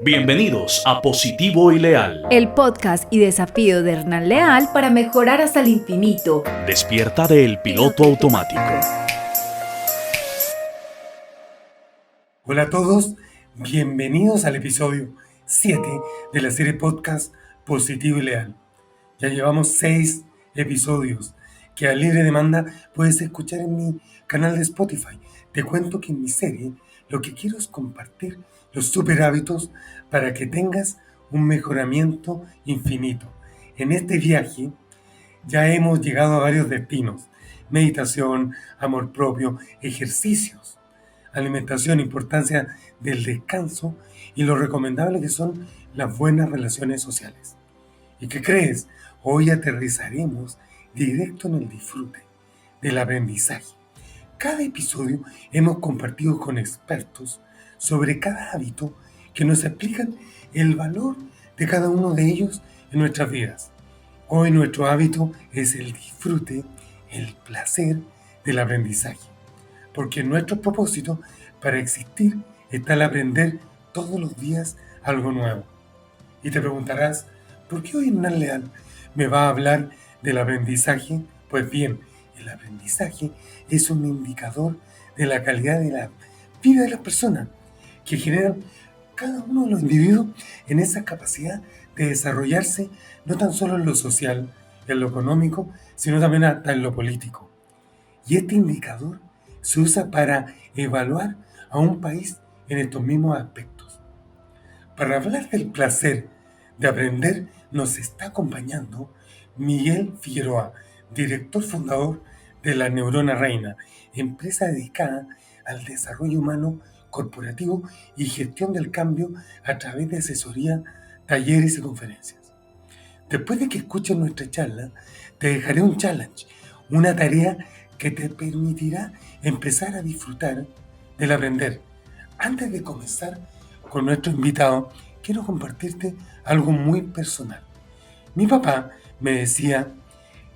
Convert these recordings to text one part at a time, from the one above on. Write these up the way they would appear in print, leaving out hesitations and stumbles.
Bienvenidos a Positivo y Leal. El podcast y desafío de Hernán Leal para mejorar hasta el infinito. Despierta del piloto automático. Hola a todos, bienvenidos al episodio 7 de la serie podcast Positivo y Leal. Ya llevamos 6 episodios que a libre demanda puedes escuchar en mi canal de Spotify. Te cuento que en mi serie lo que quiero es compartir los super hábitos para que tengas un mejoramiento infinito. En este viaje ya hemos llegado a varios destinos: meditación, amor propio, ejercicios, alimentación, importancia del descanso y lo recomendable que son las buenas relaciones sociales. ¿Y qué crees? Hoy aterrizaremos directo en el disfrute del aprendizaje. Cada episodio hemos compartido con expertos sobre cada hábito que nos explican el valor de cada uno de ellos en nuestras vidas. Hoy nuestro hábito es el disfrute, el placer del aprendizaje, porque nuestro propósito para existir está el aprender todos los días algo nuevo. Y te preguntarás, ¿por qué hoy Hernán Leal me va a hablar del aprendizaje? Pues bien, el aprendizaje es un indicador de la calidad de la vida de las personas, que generan cada uno de los individuos en esa capacidad de desarrollarse no tan solo en lo social, en lo económico, sino también hasta en lo político. Y este indicador se usa para evaluar a un país en estos mismos aspectos. Para hablar del placer de aprender nos está acompañando Miguel Figueroa, director fundador de La Neurona Reina, empresa dedicada al desarrollo humano corporativo y gestión del cambio a través de asesoría, talleres y conferencias. Después de que escuches nuestra charla, te dejaré un challenge, una tarea que te permitirá empezar a disfrutar del aprender. Antes de comenzar con nuestro invitado, quiero compartirte algo muy personal. Mi papá me decía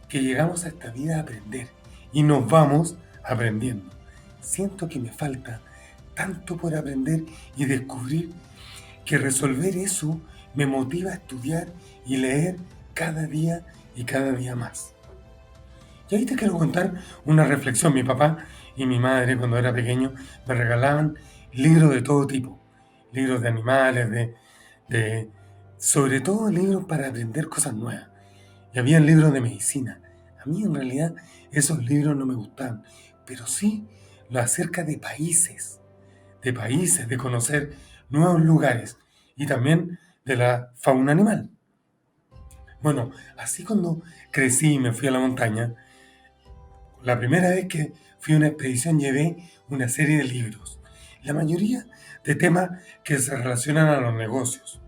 que llegamos a esta vida a aprender y nos vamos aprendiendo. Siento que me falta tanto por aprender y descubrir que resolver eso me motiva a estudiar y leer cada día y cada día más. Y ahí te quiero contar una reflexión. Mi papá y mi madre, cuando era pequeño, me regalaban libros de todo tipo. Libros de animales, sobre todo libros para aprender cosas nuevas. Y había libros de medicina. A mí en realidad esos libros no me gustaban, pero sí lo acerca de países, de conocer nuevos lugares y también de la fauna animal. Bueno, así cuando crecí y me fui a la montaña, la primera vez que fui a una expedición llevé una serie de libros, la mayoría de temas que se relacionan a los negocios,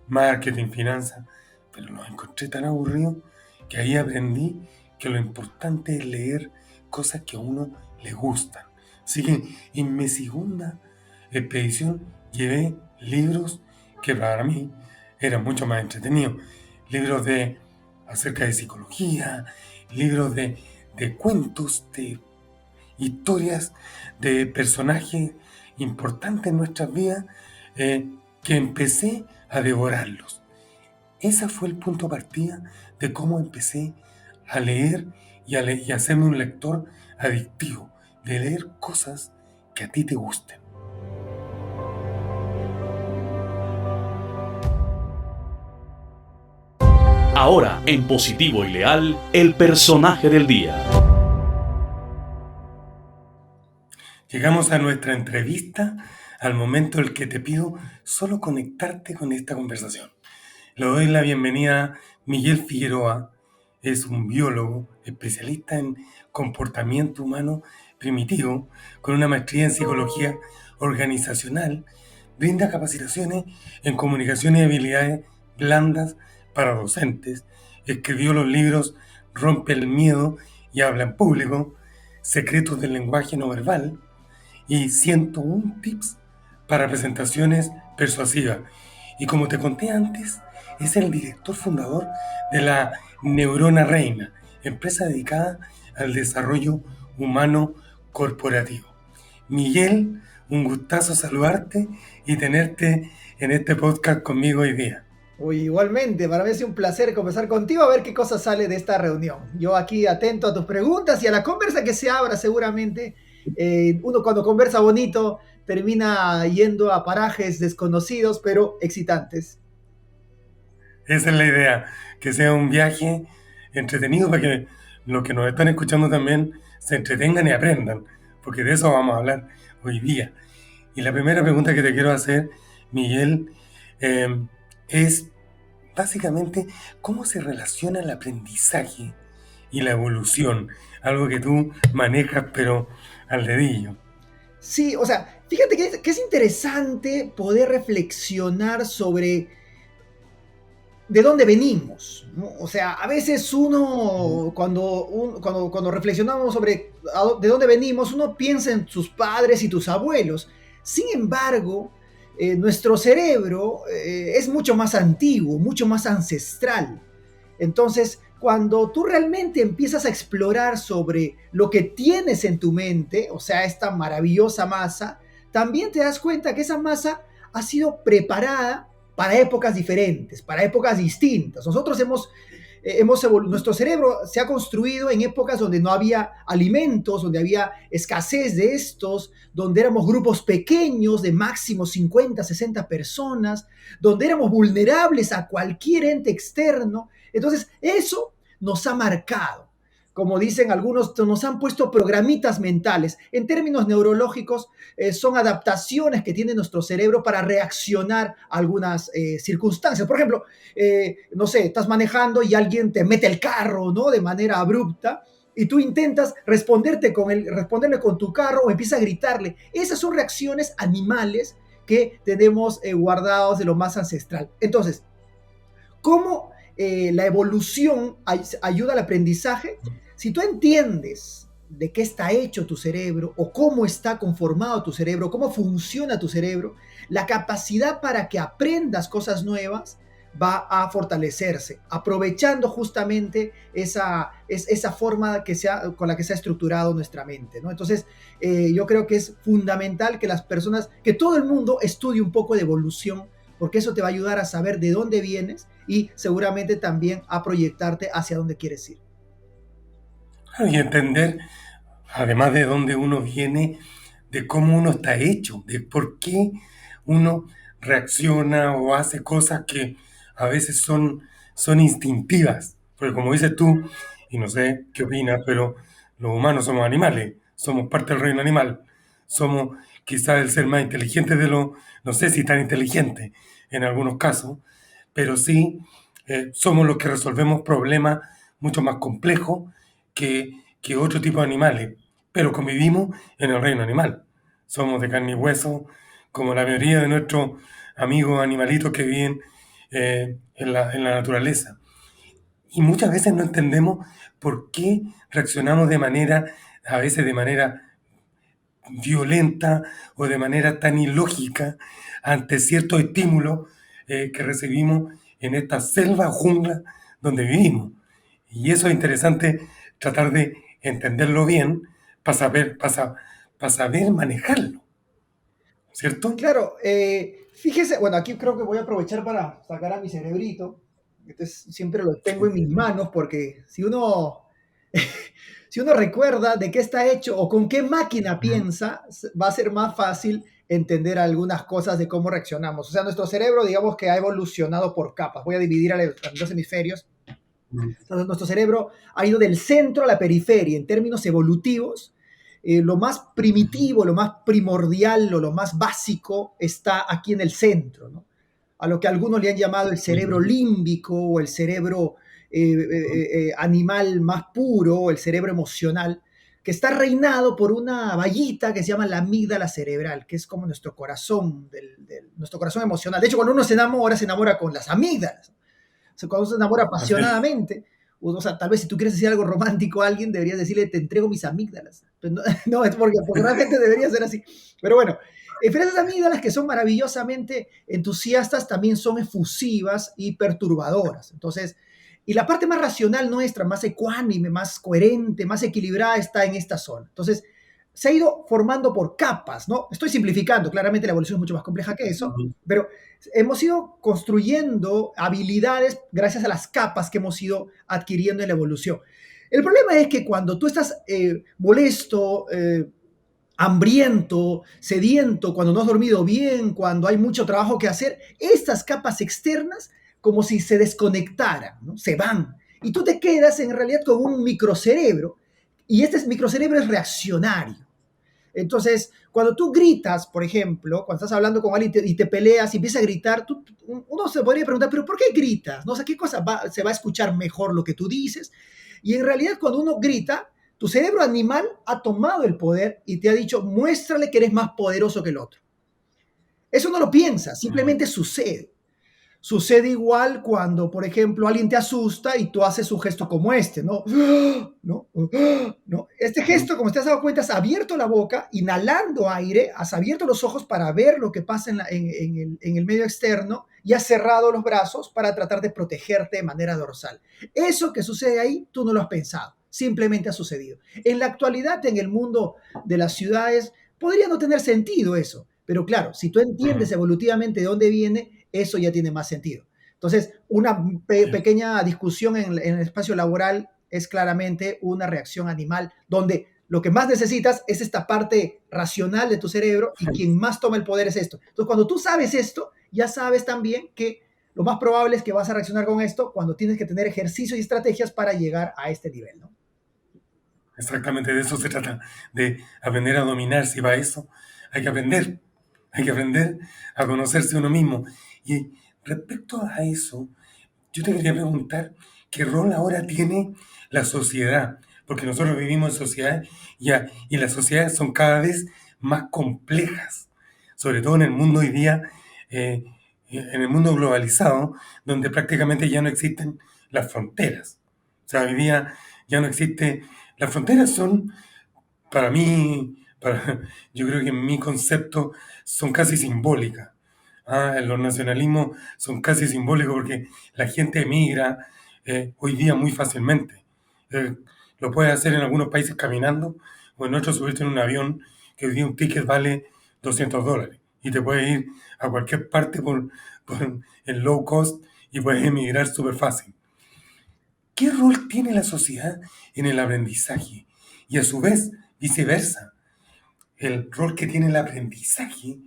marketing, finanzas, pero los encontré tan aburridos que ahí aprendí que lo importante es leer cosas que a uno le gustan. Así que en mi segunda expedición llevé libros que para mí eran mucho más entretenidos. Libros acerca de psicología, libros de cuentos, de historias, de personajes importantes en nuestras vidas, que empecé a devorarlos. Ese fue el punto de partida de cómo empecé a leer y a hacerme un lector adictivo, de leer cosas que a ti te gusten. Ahora, en Positivo y Leal, el personaje del día. Llegamos a nuestra entrevista, al momento en el que te pido solo conectarte con esta conversación. Le doy la bienvenida a Miguel Figueroa. Es un biólogo especialista en comportamiento humano primitivo, con una maestría en psicología organizacional. Brinda capacitaciones en comunicación y habilidades blandas para docentes. Escribió los libros Rompe el miedo y habla en público, Secretos del lenguaje no verbal y 101 tips para presentaciones persuasivas. Y como te conté antes, es el director fundador de La Neurona Reina, empresa dedicada al desarrollo humano corporativo. Miguel, un gustazo saludarte y tenerte en este podcast conmigo hoy día. Uy, igualmente, para mí es un placer conversar contigo, a ver qué cosa sale de esta reunión. Yo aquí atento a tus preguntas y a la conversa que se abra seguramente. Uno cuando conversa bonito termina yendo a parajes desconocidos, pero excitantes. Esa es la idea, que sea un viaje entretenido para que los que nos están escuchando también se entretengan y aprendan, porque de eso vamos a hablar hoy día. Y la primera pregunta que te quiero hacer, Miguel, es básicamente cómo se relaciona el aprendizaje y la evolución, algo que tú manejas pero al dedillo. Sí, o sea, fíjate que es interesante poder reflexionar sobre de dónde venimos, ¿no? O sea, a veces cuando reflexionamos sobre de dónde venimos, uno piensa en sus padres y tus abuelos. Sin embargo, nuestro cerebro es mucho más antiguo, mucho más ancestral. Entonces, cuando tú realmente empiezas a explorar sobre lo que tienes en tu mente, o sea, esta maravillosa masa, también te das cuenta que esa masa ha sido preparada para épocas diferentes, para épocas distintas. Nuestro cerebro se ha construido en épocas donde no había alimentos, donde había escasez de estos, donde éramos grupos pequeños de máximo 50, 60 personas, donde éramos vulnerables a cualquier ente externo. Entonces, eso nos ha marcado. Como dicen algunos, nos han puesto programitas mentales. En términos neurológicos, son adaptaciones que tiene nuestro cerebro para reaccionar a algunas circunstancias. Por ejemplo, no sé, estás manejando y alguien te mete el carro, ¿no? De manera abrupta y tú intentas responderle con tu carro o empiezas a gritarle. Esas son reacciones animales que tenemos guardados de lo más ancestral. Entonces, ¿cómo la evolución ayuda al aprendizaje? Si tú entiendes de qué está hecho tu cerebro o cómo está conformado tu cerebro, cómo funciona tu cerebro, la capacidad para que aprendas cosas nuevas va a fortalecerse, aprovechando justamente esa forma con la que se ha estructurado nuestra mente, ¿no? Entonces, yo creo que es fundamental que todo el mundo estudie un poco de evolución, porque eso te va a ayudar a saber de dónde vienes y seguramente también a proyectarte hacia dónde quieres ir. Y entender, además de dónde uno viene, de cómo uno está hecho, de por qué uno reacciona o hace cosas que a veces son instintivas. Porque como dices tú, y no sé qué opinas, pero los humanos somos animales, somos parte del reino animal, somos quizás el ser más inteligente no sé si tan inteligente en algunos casos, pero sí somos los que resolvemos problemas mucho más complejos que otro tipo de animales, pero convivimos en el reino animal. Somos de carne y hueso, como la mayoría de nuestros amigos animalitos que viven en la naturaleza. Y muchas veces no entendemos por qué reaccionamos a veces de manera violenta o de manera tan ilógica ante ciertos estímulos que recibimos en esta selva o jungla donde vivimos. Y eso es interesante tratar de entenderlo bien para saber manejarlo, ¿cierto? Claro, fíjese, bueno, aquí creo que voy a aprovechar para sacar a mi cerebrito. Entonces, siempre lo tengo en mis manos porque si uno recuerda de qué está hecho o con qué máquina piensa, va a ser más fácil entender algunas cosas de cómo reaccionamos. O sea, nuestro cerebro, digamos que ha evolucionado por capas. Voy a dividir a los dos hemisferios. Entonces, nuestro cerebro ha ido del centro a la periferia en términos evolutivos. Lo más primitivo, lo más primordial o lo más básico está aquí en el centro, ¿no? A lo que algunos le han llamado el cerebro límbico o el cerebro animal más puro, o el cerebro emocional, que está reinado por una vallita que se llama la amígdala cerebral, que es como nuestro corazón, nuestro corazón emocional. De hecho, cuando uno se enamora con las amígdalas. O sea, cuando uno se enamora apasionadamente, o sea, tal vez si tú quieres decir algo romántico a alguien, deberías decirle, te entrego mis amígdalas. Pues no, no, es porque realmente debería ser así. Pero bueno, pero esas amígdalas que son maravillosamente entusiastas también son efusivas y perturbadoras. Entonces, y la parte más racional nuestra, más ecuánime, más coherente, más equilibrada está en esta zona. Entonces, se ha ido formando por capas, ¿no? Estoy simplificando, claramente la evolución es mucho más compleja que eso, pero hemos ido construyendo habilidades gracias a las capas que hemos ido adquiriendo en la evolución. El problema es que cuando tú estás molesto, hambriento, sediento, cuando no has dormido bien, cuando hay mucho trabajo que hacer, estas capas externas como si se desconectaran, ¿no? Se van. Y tú te quedas en realidad con un microcerebro, y este microcerebro es reaccionario. Entonces, cuando tú gritas, por ejemplo, cuando estás hablando con alguien y te peleas y empiezas a gritar, uno se podría preguntar, ¿pero por qué gritas? ¿No? O sea, ¿qué cosa se va a escuchar mejor lo que tú dices? Y en realidad, cuando uno grita, tu cerebro animal ha tomado el poder y te ha dicho, muéstrale que eres más poderoso que el otro. Eso no lo piensas, simplemente sucede. Sucede igual cuando, por ejemplo, alguien te asusta y tú haces un gesto como este, ¿no? ¿No? ¿No? Este gesto, como te has dado cuenta, has abierto la boca, inhalando aire, has abierto los ojos para ver lo que pasa en el medio externo y has cerrado los brazos para tratar de protegerte de manera dorsal. Eso que sucede ahí, tú no lo has pensado, simplemente ha sucedido. En la actualidad, en el mundo de las ciudades, podría no tener sentido eso, pero claro, si tú entiendes evolutivamente de dónde viene, eso ya tiene más sentido. Entonces, una pequeña discusión en el espacio laboral es claramente una reacción animal, donde lo que más necesitas es esta parte racional de tu cerebro y quien más toma el poder es esto. Entonces, cuando tú sabes esto, ya sabes también que lo más probable es que vas a reaccionar con esto cuando tienes que tener ejercicios y estrategias para llegar a este nivel, ¿no? Exactamente, de eso se trata, de aprender a dominar. Si va a eso, hay que aprender a conocerse uno mismo. Y respecto a eso, yo te quería preguntar qué rol ahora tiene la sociedad, porque nosotros vivimos en sociedades y las sociedades son cada vez más complejas, sobre todo en el mundo hoy día, en el mundo globalizado, donde prácticamente ya no existen las fronteras. O sea, hoy día ya no existe, las fronteras son, para mí, yo creo que en mi concepto son casi simbólicas. Los nacionalismos son casi simbólicos porque la gente emigra hoy día muy fácilmente. Lo puedes hacer en algunos países caminando o en otros subirte en un avión que hoy día un ticket vale $200 y te puedes ir a cualquier parte por el low cost y puedes emigrar súper fácil. ¿Qué rol tiene la sociedad en el aprendizaje? Y a su vez, viceversa, el rol que tiene el aprendizaje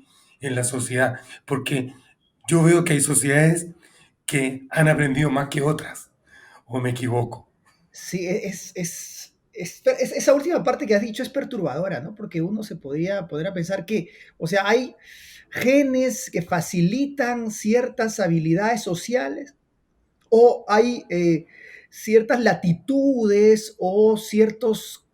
en la sociedad, porque yo veo que hay sociedades que han aprendido más que otras, o me equivoco. Sí, esa última parte que has dicho es perturbadora, ¿no? Porque uno se podría pensar que, o sea, hay genes que facilitan ciertas habilidades sociales o hay ciertas latitudes o ciertos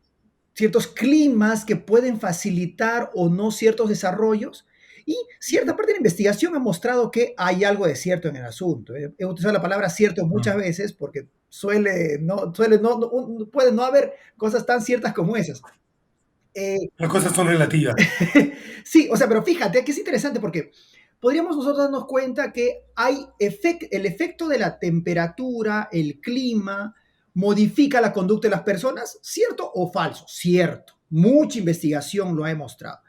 climas que pueden facilitar o no ciertos desarrollos. Y cierta parte de la investigación ha mostrado que hay algo de cierto en el asunto. He utilizado la palabra cierto muchas veces porque puede no haber cosas tan ciertas como esas. Las cosas son relativas. Sí, o sea, pero fíjate que es interesante porque podríamos nosotros darnos cuenta que hay el efecto de la temperatura, el clima, modifica la conducta de las personas, ¿cierto o falso? Cierto. Mucha investigación lo ha demostrado.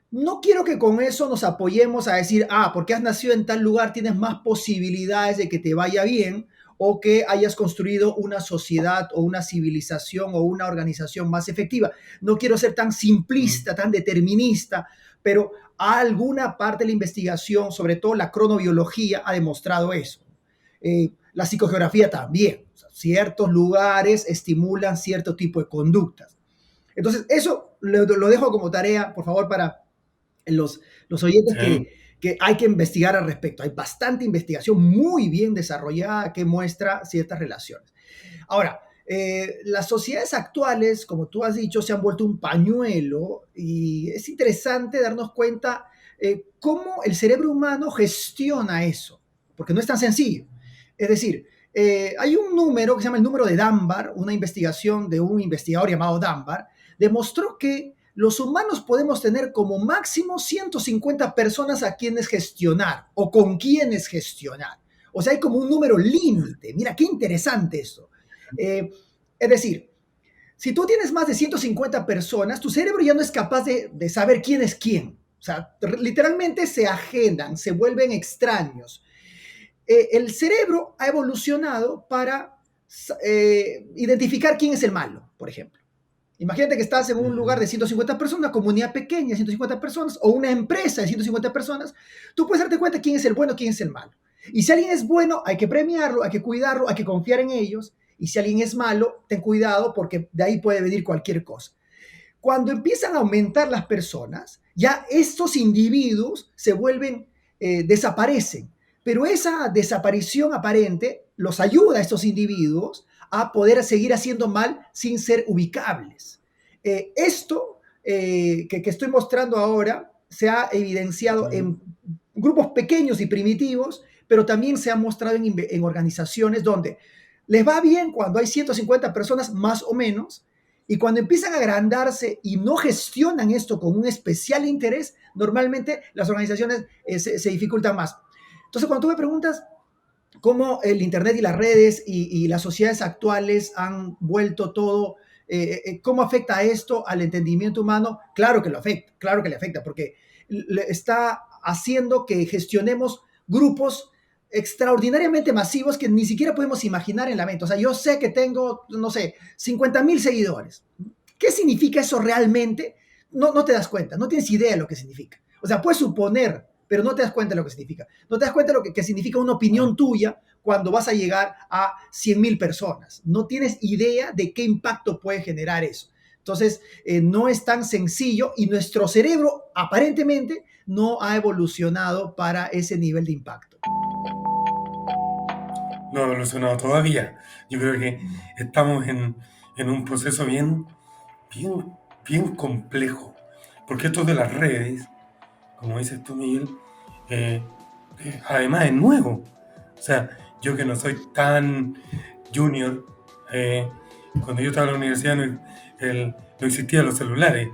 No quiero que con eso nos apoyemos a decir, porque has nacido en tal lugar tienes más posibilidades de que te vaya bien o que hayas construido una sociedad o una civilización o una organización más efectiva. No quiero ser tan simplista, tan determinista, pero alguna parte de la investigación, sobre todo la cronobiología, ha demostrado eso. La psicogeografía también. O sea, ciertos lugares estimulan cierto tipo de conductas. Entonces, eso lo dejo como tarea, por favor, para los oyentes que hay que investigar al respecto. Hay bastante investigación muy bien desarrollada que muestra ciertas relaciones. Ahora, las sociedades actuales, como tú has dicho, se han vuelto un pañuelo y es interesante darnos cuenta cómo el cerebro humano gestiona eso, porque no es tan sencillo. Es decir, hay un número que se llama el número de Dunbar, una investigación de un investigador llamado Dunbar, demostró que los humanos podemos tener como máximo 150 personas a quienes gestionar o con quienes gestionar. O sea, hay como un número límite. Mira, qué interesante esto. Es decir, Si tú tienes más de 150 personas, tu cerebro ya no es capaz de saber quién es quién. O sea, literalmente se agendan, se vuelven extraños. El cerebro ha evolucionado para identificar quién es el malo, por ejemplo. Imagínate que estás en un lugar de 150 personas, una comunidad pequeña de 150 personas, o una empresa de 150 personas, tú puedes darte cuenta quién es el bueno, quién es el malo. Y si alguien es bueno, hay que premiarlo, hay que cuidarlo, hay que confiar en ellos. Y si alguien es malo, ten cuidado porque de ahí puede venir cualquier cosa. Cuando empiezan a aumentar las personas, ya estos individuos se vuelven, desaparecen. Pero esa desaparición aparente los ayuda a estos individuos a poder seguir haciendo mal sin ser ubicables. Esto que estoy mostrando ahora se ha evidenciado en grupos pequeños y primitivos, pero también se ha mostrado en organizaciones donde les va bien cuando hay 150 personas más o menos, y cuando empiezan a agrandarse y no gestionan esto con un especial interés, normalmente las organizaciones se dificultan más. Entonces, cuando tú me preguntas cómo el Internet y las redes y las sociedades actuales han vuelto todo, cómo afecta esto al entendimiento humano, claro que lo afecta, claro que le afecta, porque está haciendo que gestionemos grupos extraordinariamente masivos que ni siquiera podemos imaginar en la mente. O sea, yo sé que tengo, no sé, 50,000 seguidores. ¿Qué significa eso realmente? No te das cuenta, no tienes idea de lo que significa. O sea, puedes suponer, pero no te das cuenta de lo que significa. No te das cuenta de lo que significa una opinión tuya cuando vas a llegar a 100,000 personas. No tienes idea de qué impacto puede generar eso. Entonces, no es tan sencillo y nuestro cerebro aparentemente no ha evolucionado para ese nivel de impacto. No ha evolucionado todavía. Yo creo que estamos en un proceso bien complejo. Porque esto de las redes, como dices tú, Miguel, además es nuevo. O sea, yo que no soy tan junior, cuando yo estaba en la universidad no existían los celulares.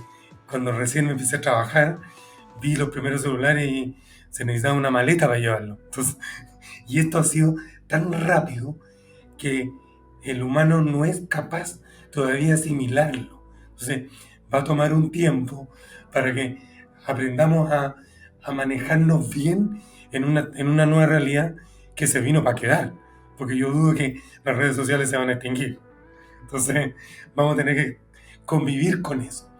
Cuando recién me empecé a trabajar, vi los primeros celulares y se necesitaba una maleta para llevarlo. Entonces, y esto ha sido tan rápido que el humano no es capaz todavía de asimilarlo. Entonces, va a tomar un tiempo para que aprendamos a manejarnos bien en una nueva realidad que se vino para quedar. Porque yo dudo que las redes sociales se van a extinguir. Entonces, vamos a tener que convivir con eso.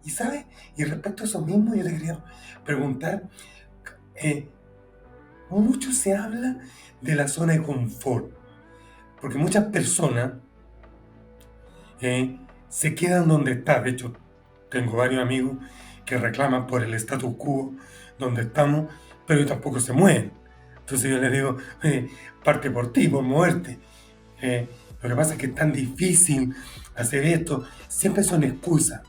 Y ¿sabes? Y respecto a eso mismo, yo te quería preguntar, mucho se habla de la zona de confort, porque muchas personas se quedan donde están. De hecho, tengo varios amigos que reclaman por el status quo donde estamos, pero tampoco se mueven. Entonces yo les digo, parte por ti, por moverte. Lo que pasa es que es tan difícil hacer esto, siempre son excusas.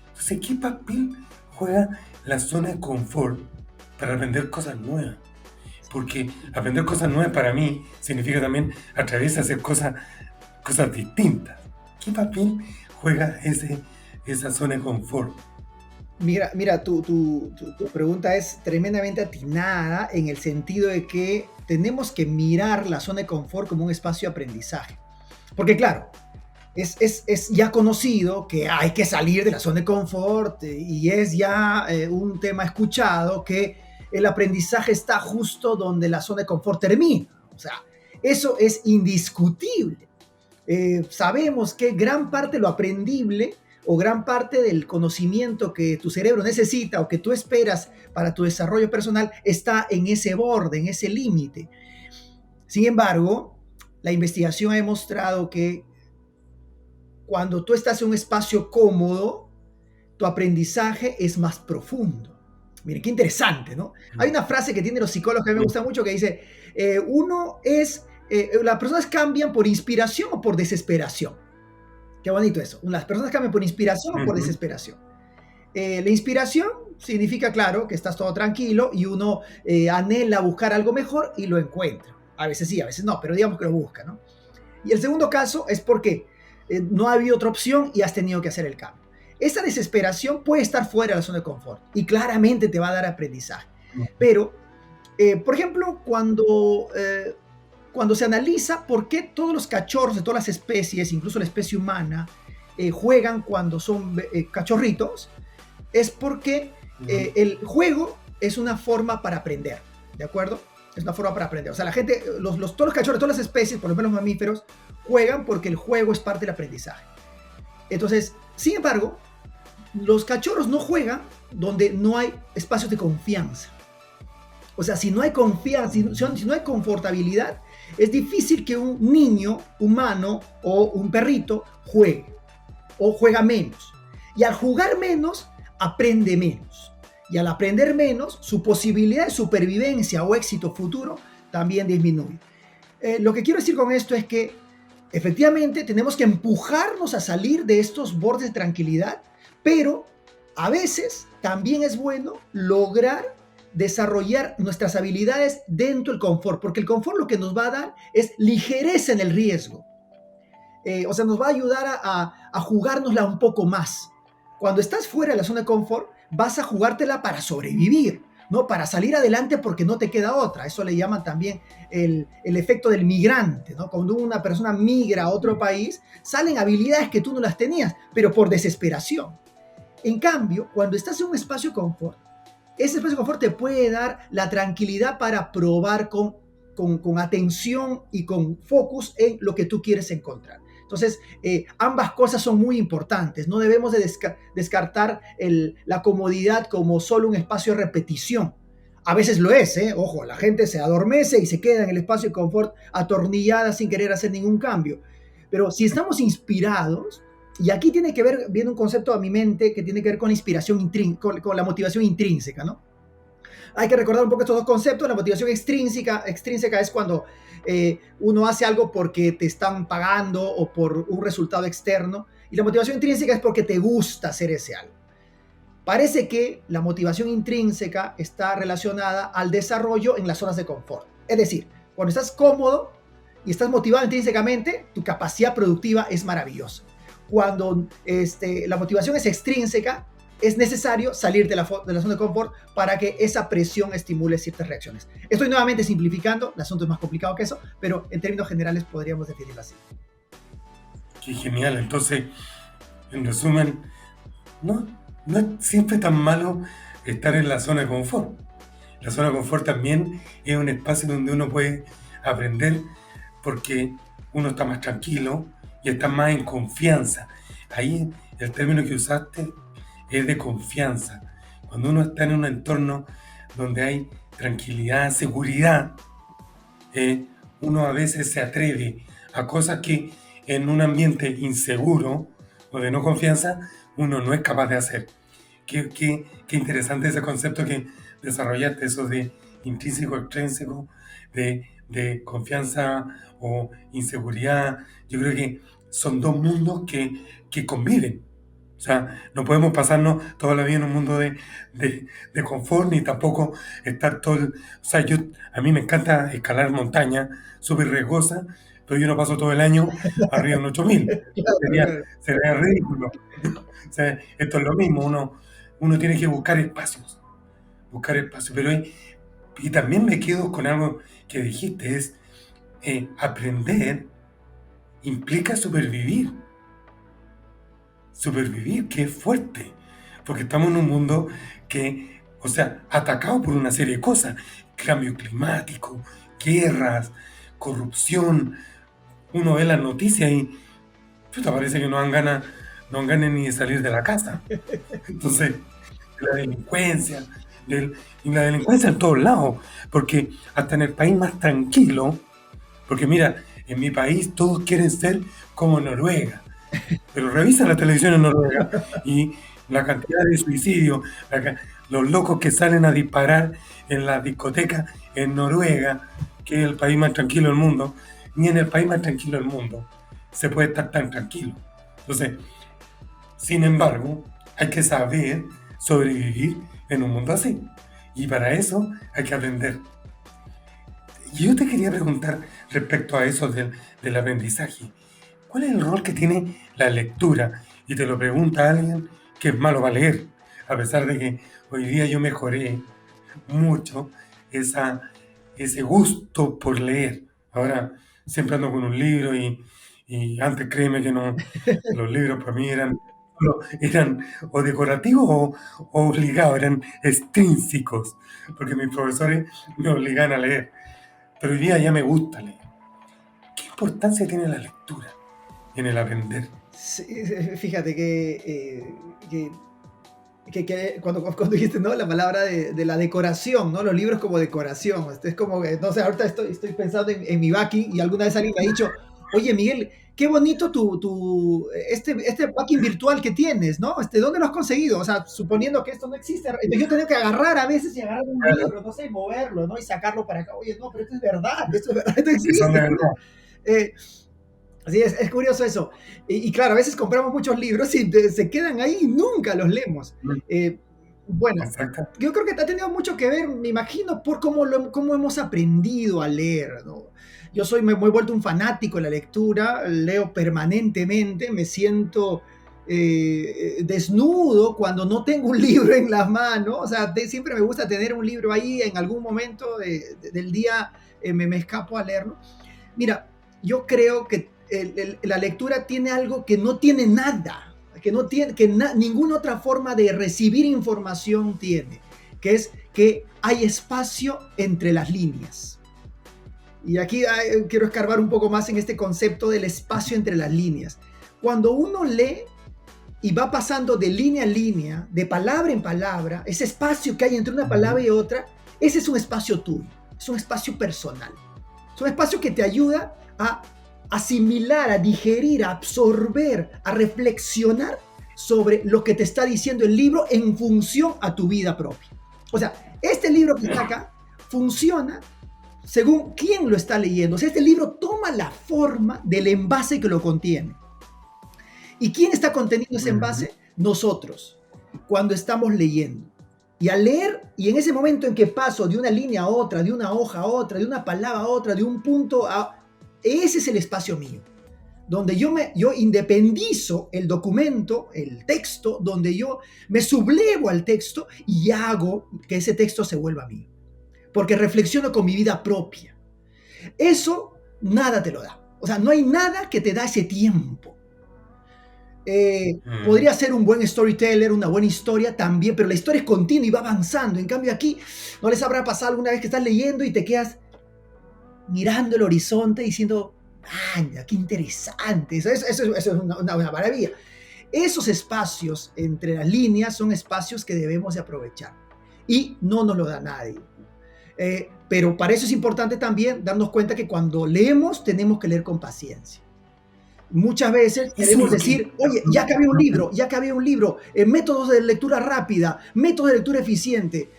Entonces, ¿qué papel juega la zona de confort para aprender cosas nuevas? Porque aprender cosas nuevas para mí significa también atreverse a hacer cosas distintas. ¿Qué papel juega esa zona de confort? Mira, tu pregunta es tremendamente atinada en el sentido de que tenemos que mirar la zona de confort como un espacio de aprendizaje. Porque claro, es ya conocido que hay que salir de la zona de confort y es ya un tema escuchado que el aprendizaje está justo donde la zona de confort termina. O sea, eso es indiscutible. Sabemos que gran parte de lo aprendible o gran parte del conocimiento que tu cerebro necesita o que tú esperas para tu desarrollo personal está en ese borde, en ese límite. Sin embargo, la investigación ha demostrado que cuando tú estás en un espacio cómodo, tu aprendizaje es más profundo. Miren, qué interesante, ¿no? Hay una frase que tienen los psicólogos que a mí me gusta mucho que dice, las personas cambian por inspiración o por desesperación. Qué bonito eso. Las personas cambian por inspiración o por desesperación. La inspiración significa, claro, que estás todo tranquilo y uno anhela buscar algo mejor y lo encuentra. A veces sí, a veces no, pero digamos que lo busca, ¿no? Y el segundo caso es porque no ha habido otra opción y has tenido que hacer el cambio. Esa desesperación puede estar fuera de la zona de confort y claramente te va a dar aprendizaje. Pero, por ejemplo, cuando cuando se analiza por qué todos los cachorros de todas las especies, incluso la especie humana, juegan cuando son cachorritos, es porque el juego es una forma para aprender, ¿de acuerdo? Es una forma para aprender. O sea, la gente, todos los cachorros de todas las especies, por lo menos los mamíferos, juegan porque el juego es parte del aprendizaje. Entonces, sin embargo, los cachorros no juegan donde no hay espacios de confianza. O sea, si no hay confianza, si no hay confortabilidad, es difícil que un niño humano o un perrito juegue o juega menos. Y al jugar menos, aprende menos. Y al aprender menos, su posibilidad de supervivencia o éxito futuro también disminuye. Lo que quiero decir con esto es que efectivamente tenemos que empujarnos a salir de estos bordes de tranquilidad, pero a veces también es bueno lograr desarrollar nuestras habilidades dentro del confort, porque el confort lo que nos va a dar es ligereza en el riesgo. O sea, nos va a ayudar a jugárnosla un poco más. Cuando estás fuera de la zona de confort, vas a jugártela para sobrevivir, ¿no? Para salir adelante porque no te queda otra. Eso le llaman también el efecto del migrante, ¿no? Cuando una persona migra a otro país, salen habilidades que tú no las tenías, pero por desesperación. En cambio, cuando estás en un espacio de confort, ese espacio de confort te puede dar la tranquilidad para probar con atención y con focus en lo que tú quieres encontrar. Entonces, ambas cosas son muy importantes. No debemos de descartar la comodidad como solo un espacio de repetición. A veces lo es, ¿eh? Ojo, la gente se adormece y se queda en el espacio de confort atornillada sin querer hacer ningún cambio. Pero si estamos inspirados, y aquí tiene que ver, viene un concepto a mi mente que tiene que ver con la inspiración, con la motivación intrínseca, ¿no? Hay que recordar un poco estos dos conceptos. La motivación extrínseca es cuando uno hace algo porque te están pagando o por un resultado externo. Y la motivación intrínseca es porque te gusta hacer ese algo. Parece que la motivación intrínseca está relacionada al desarrollo en las zonas de confort. Es decir, cuando estás cómodo y estás motivado intrínsecamente, tu capacidad productiva es maravillosa. Cuando la motivación es extrínseca, es necesario salir de la zona de confort para que esa presión estimule ciertas reacciones. Estoy nuevamente simplificando, el asunto es más complicado que eso, pero en términos generales podríamos definirlo así. Qué genial. Entonces, en resumen, no es siempre tan malo estar en la zona de confort. La zona de confort también es un espacio donde uno puede aprender porque uno está más tranquilo y está más en confianza. Ahí el término que usaste es de confianza. Cuando uno está en un entorno donde hay tranquilidad, seguridad, uno a veces se atreve a cosas que en un ambiente inseguro o de no confianza uno no es capaz de hacer. Qué interesante ese concepto que desarrollaste, eso de intrínseco, extrínseco, de confianza o inseguridad. Yo creo que son dos mundos que conviven. O sea, no podemos pasarnos toda la vida en un mundo de confort, ni tampoco estar todo... O sea, a mí me encanta escalar montañas súper riesgosas, pero yo no paso todo el año arriba de un 8000. Sería ridículo. O sea, esto es lo mismo, uno tiene que buscar espacios, pero y también me quedo con algo que dijiste, es aprender implica supervivir. Supervivir, que es fuerte, porque estamos en un mundo que, o sea, atacado por una serie de cosas, cambio climático, guerras, corrupción. Uno ve las noticias y parece que no dan ganas ni de salir de la casa. Entonces, la delincuencia, y la delincuencia en todos lados, porque hasta en el país más tranquilo, porque mira, en mi país todos quieren ser como Noruega. Pero revisa la televisión en Noruega y la cantidad de suicidios, los locos que salen a disparar en las discotecas en Noruega, que es el país más tranquilo del mundo, ni en el país más tranquilo del mundo se puede estar tan tranquilo. Entonces, sin embargo, hay que saber sobrevivir en un mundo así. Y para eso hay que aprender. Y yo te quería preguntar respecto a eso del aprendizaje. ¿Cuál es el rol que tiene la lectura? Y te lo pregunta alguien que es malo para leer, a pesar de que hoy día yo mejoré mucho ese gusto por leer. Ahora siempre ando con un libro y antes créeme que no, los libros para mí eran o decorativos o obligados, eran extrínsecos, porque mis profesores me obligaban a leer. Pero hoy día ya me gusta leer. ¿Qué importancia tiene la lectura en el aprender? Sí, fíjate que cuando dijiste, ¿no? La palabra de la decoración, ¿no? Los libros como decoración. Es como que, no sé, ahorita estoy pensando en mi backing y alguna vez alguien me ha dicho, oye, Miguel, qué bonito este backing virtual que tienes, ¿no? ¿Dónde lo has conseguido? O sea, suponiendo que esto no existe. Entonces yo tengo que agarrar a veces y agarrar un libro, no sé, y moverlo, ¿no? Y sacarlo para acá. Oye, no, pero esto es verdad, esto Que son de existe, ¿no? verdad. Eh, Sí, es curioso eso. Y claro, a veces compramos muchos libros y se quedan ahí y nunca los leemos. Eh, bueno, Exacto. yo creo que ha tenido mucho que ver, me imagino, por cómo hemos aprendido a leer, ¿no? Me he vuelto un fanático de la lectura, leo permanentemente, me siento desnudo cuando no tengo un libro en las manos, o sea, siempre me gusta tener un libro ahí, en algún momento del día me escapo a leerlo. Mira, yo creo que la lectura tiene algo que no tiene nada, que no tiene, ninguna otra forma de recibir información tiene, que es que hay espacio entre las líneas. Y aquí quiero escarbar un poco más en este concepto del espacio entre las líneas. Cuando uno lee y va pasando de línea a línea, de palabra en palabra, ese espacio que hay entre una palabra y otra, ese es un espacio tuyo, es un espacio personal. Es un espacio que te ayuda a asimilar, a digerir, a absorber, a reflexionar sobre lo que te está diciendo el libro en función a tu vida propia. O sea, este libro que está acá funciona según quién lo está leyendo. O sea, este libro toma la forma del envase que lo contiene. ¿Y quién está conteniendo ese envase? Nosotros, cuando estamos leyendo. Y al leer, y en ese momento en que paso de una línea a otra, de una hoja a otra, de una palabra a otra, de un punto a... Ese es el espacio mío, donde yo independizo el documento, el texto, donde yo me sublevo al texto y hago que ese texto se vuelva mío. Porque reflexiono con mi vida propia. Eso nada te lo da. O sea, no hay nada que te da ese tiempo. Podría ser un buen storyteller, una buena historia también, pero la historia es continua y va avanzando. En cambio aquí, ¿no les habrá pasado alguna vez que estás leyendo y te quedas mirando el horizonte diciendo, ¡anda, qué interesante! Eso es una maravilla. Esos espacios entre las líneas son espacios que debemos de aprovechar y no nos lo da nadie. Pero para eso es importante también darnos cuenta que cuando leemos tenemos que leer con paciencia. Muchas veces queremos decir, oye, ya acabé un libro, métodos de lectura rápida, métodos de lectura eficiente.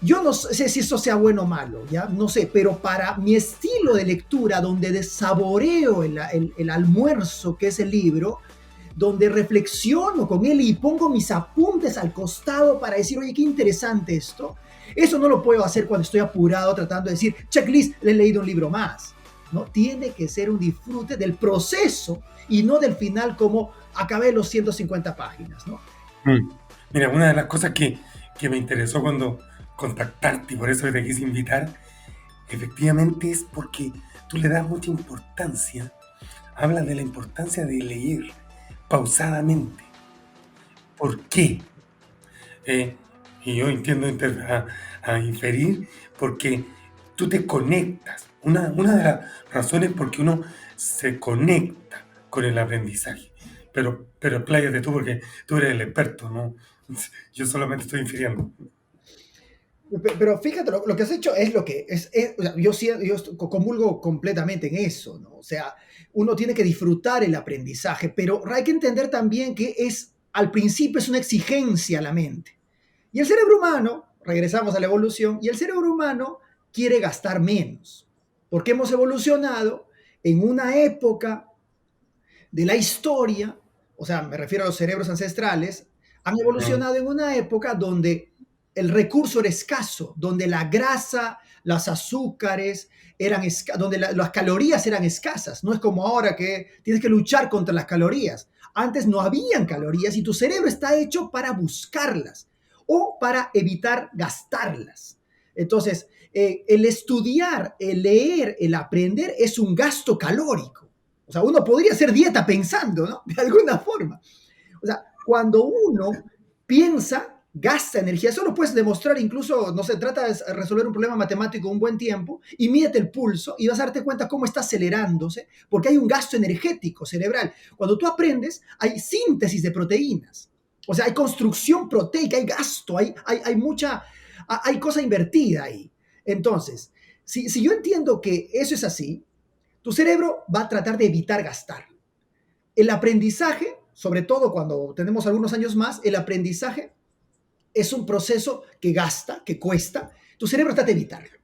Yo no sé si eso sea bueno o malo, ¿ya? No sé, pero para mi estilo de lectura, donde saboreo el almuerzo que es el libro, donde reflexiono con él y pongo mis apuntes al costado para decir, oye, qué interesante esto, eso no lo puedo hacer cuando estoy apurado tratando de decir, checklist, le he leído un libro más. ¿No? Tiene que ser un disfrute del proceso y no del final como acabé los 150 páginas, ¿no? Mira, una de las cosas que me interesó cuando contactarte y por eso te quise invitar, efectivamente es porque tú le das mucha importancia, hablas de la importancia de leer pausadamente. ¿Por qué? Y yo entiendo a inferir porque tú te conectas. Una de las razones por qué uno se conecta con el aprendizaje. Pero expláyate tú porque tú eres el experto, ¿no? Yo solamente estoy infiriendo. Pero fíjate, lo que has hecho es lo que es o sea, yo comulgo completamente en eso, ¿no? O sea, uno tiene que disfrutar el aprendizaje, pero hay que entender también que al principio es una exigencia a la mente. Y el cerebro humano, regresamos a la evolución, y el cerebro humano quiere gastar menos, porque hemos evolucionado en una época de la historia, o sea, me refiero a los cerebros ancestrales, han evolucionado en una época donde el recurso era escaso, donde la grasa, los azúcares eran donde las calorías eran escasas. No es como ahora que tienes que luchar contra las calorías. Antes no habían calorías y tu cerebro está hecho para buscarlas o para evitar gastarlas. Entonces, el estudiar, el leer, el aprender es un gasto calórico. O sea, uno podría hacer dieta pensando, ¿no? De alguna forma. O sea, cuando uno piensa, gasta energía. Eso lo puedes demostrar incluso, no sé, trata de resolver un problema matemático un buen tiempo y mídete el pulso y vas a darte cuenta cómo está acelerándose, porque hay un gasto energético cerebral. Cuando tú aprendes, hay síntesis de proteínas. O sea, hay construcción proteica, hay gasto, hay mucha, hay cosa invertida ahí. Entonces, si yo entiendo que eso es así, tu cerebro va a tratar de evitar gastar. El aprendizaje, sobre todo cuando tenemos algunos años más, el aprendizaje es un proceso que gasta, que cuesta. Tu cerebro trata de evitarlo.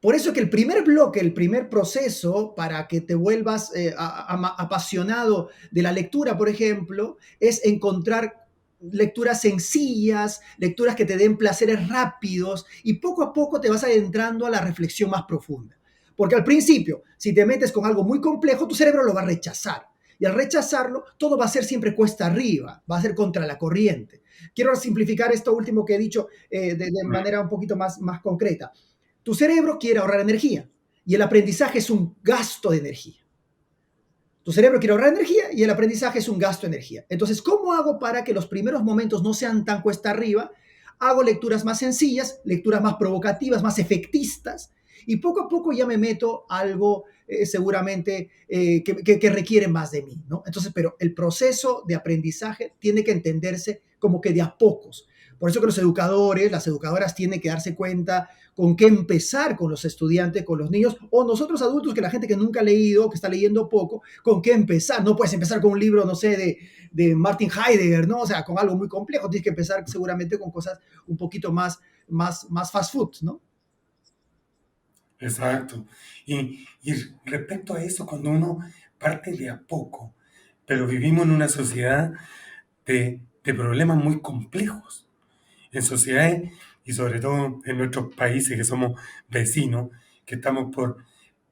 Por eso que el primer bloque, el primer proceso para que te vuelvas apasionado de la lectura, por ejemplo, es encontrar lecturas sencillas, lecturas que te den placeres rápidos y poco a poco te vas adentrando a la reflexión más profunda. Porque al principio, si te metes con algo muy complejo, tu cerebro lo va a rechazar. Y al rechazarlo, todo va a ser siempre cuesta arriba, va a ser contra la corriente. Quiero simplificar esto último que he dicho de manera un poquito más concreta. Tu cerebro quiere ahorrar energía y el aprendizaje es un gasto de energía. Tu cerebro quiere ahorrar energía y el aprendizaje es un gasto de energía. Entonces, ¿cómo hago para que los primeros momentos no sean tan cuesta arriba? Hago lecturas más sencillas, lecturas más provocativas, más efectistas, y poco a poco ya me meto a algo seguramente que requiere más de mí, ¿no? Entonces, pero el proceso de aprendizaje tiene que entenderse como que de a pocos. Por eso que los educadores, las educadoras tienen que darse cuenta con qué empezar con los estudiantes, con los niños, o nosotros adultos, que la gente que nunca ha leído, que está leyendo poco, con qué empezar. No puedes empezar con un libro, no sé, de Martin Heidegger, ¿no? O sea, con algo muy complejo. Tienes que empezar seguramente con cosas un poquito más fast food, ¿no? Exacto. Y respecto a eso, cuando uno parte de a poco, pero vivimos en una sociedad de problemas muy complejos, en sociedades y sobre todo en nuestros países que somos vecinos, que estamos por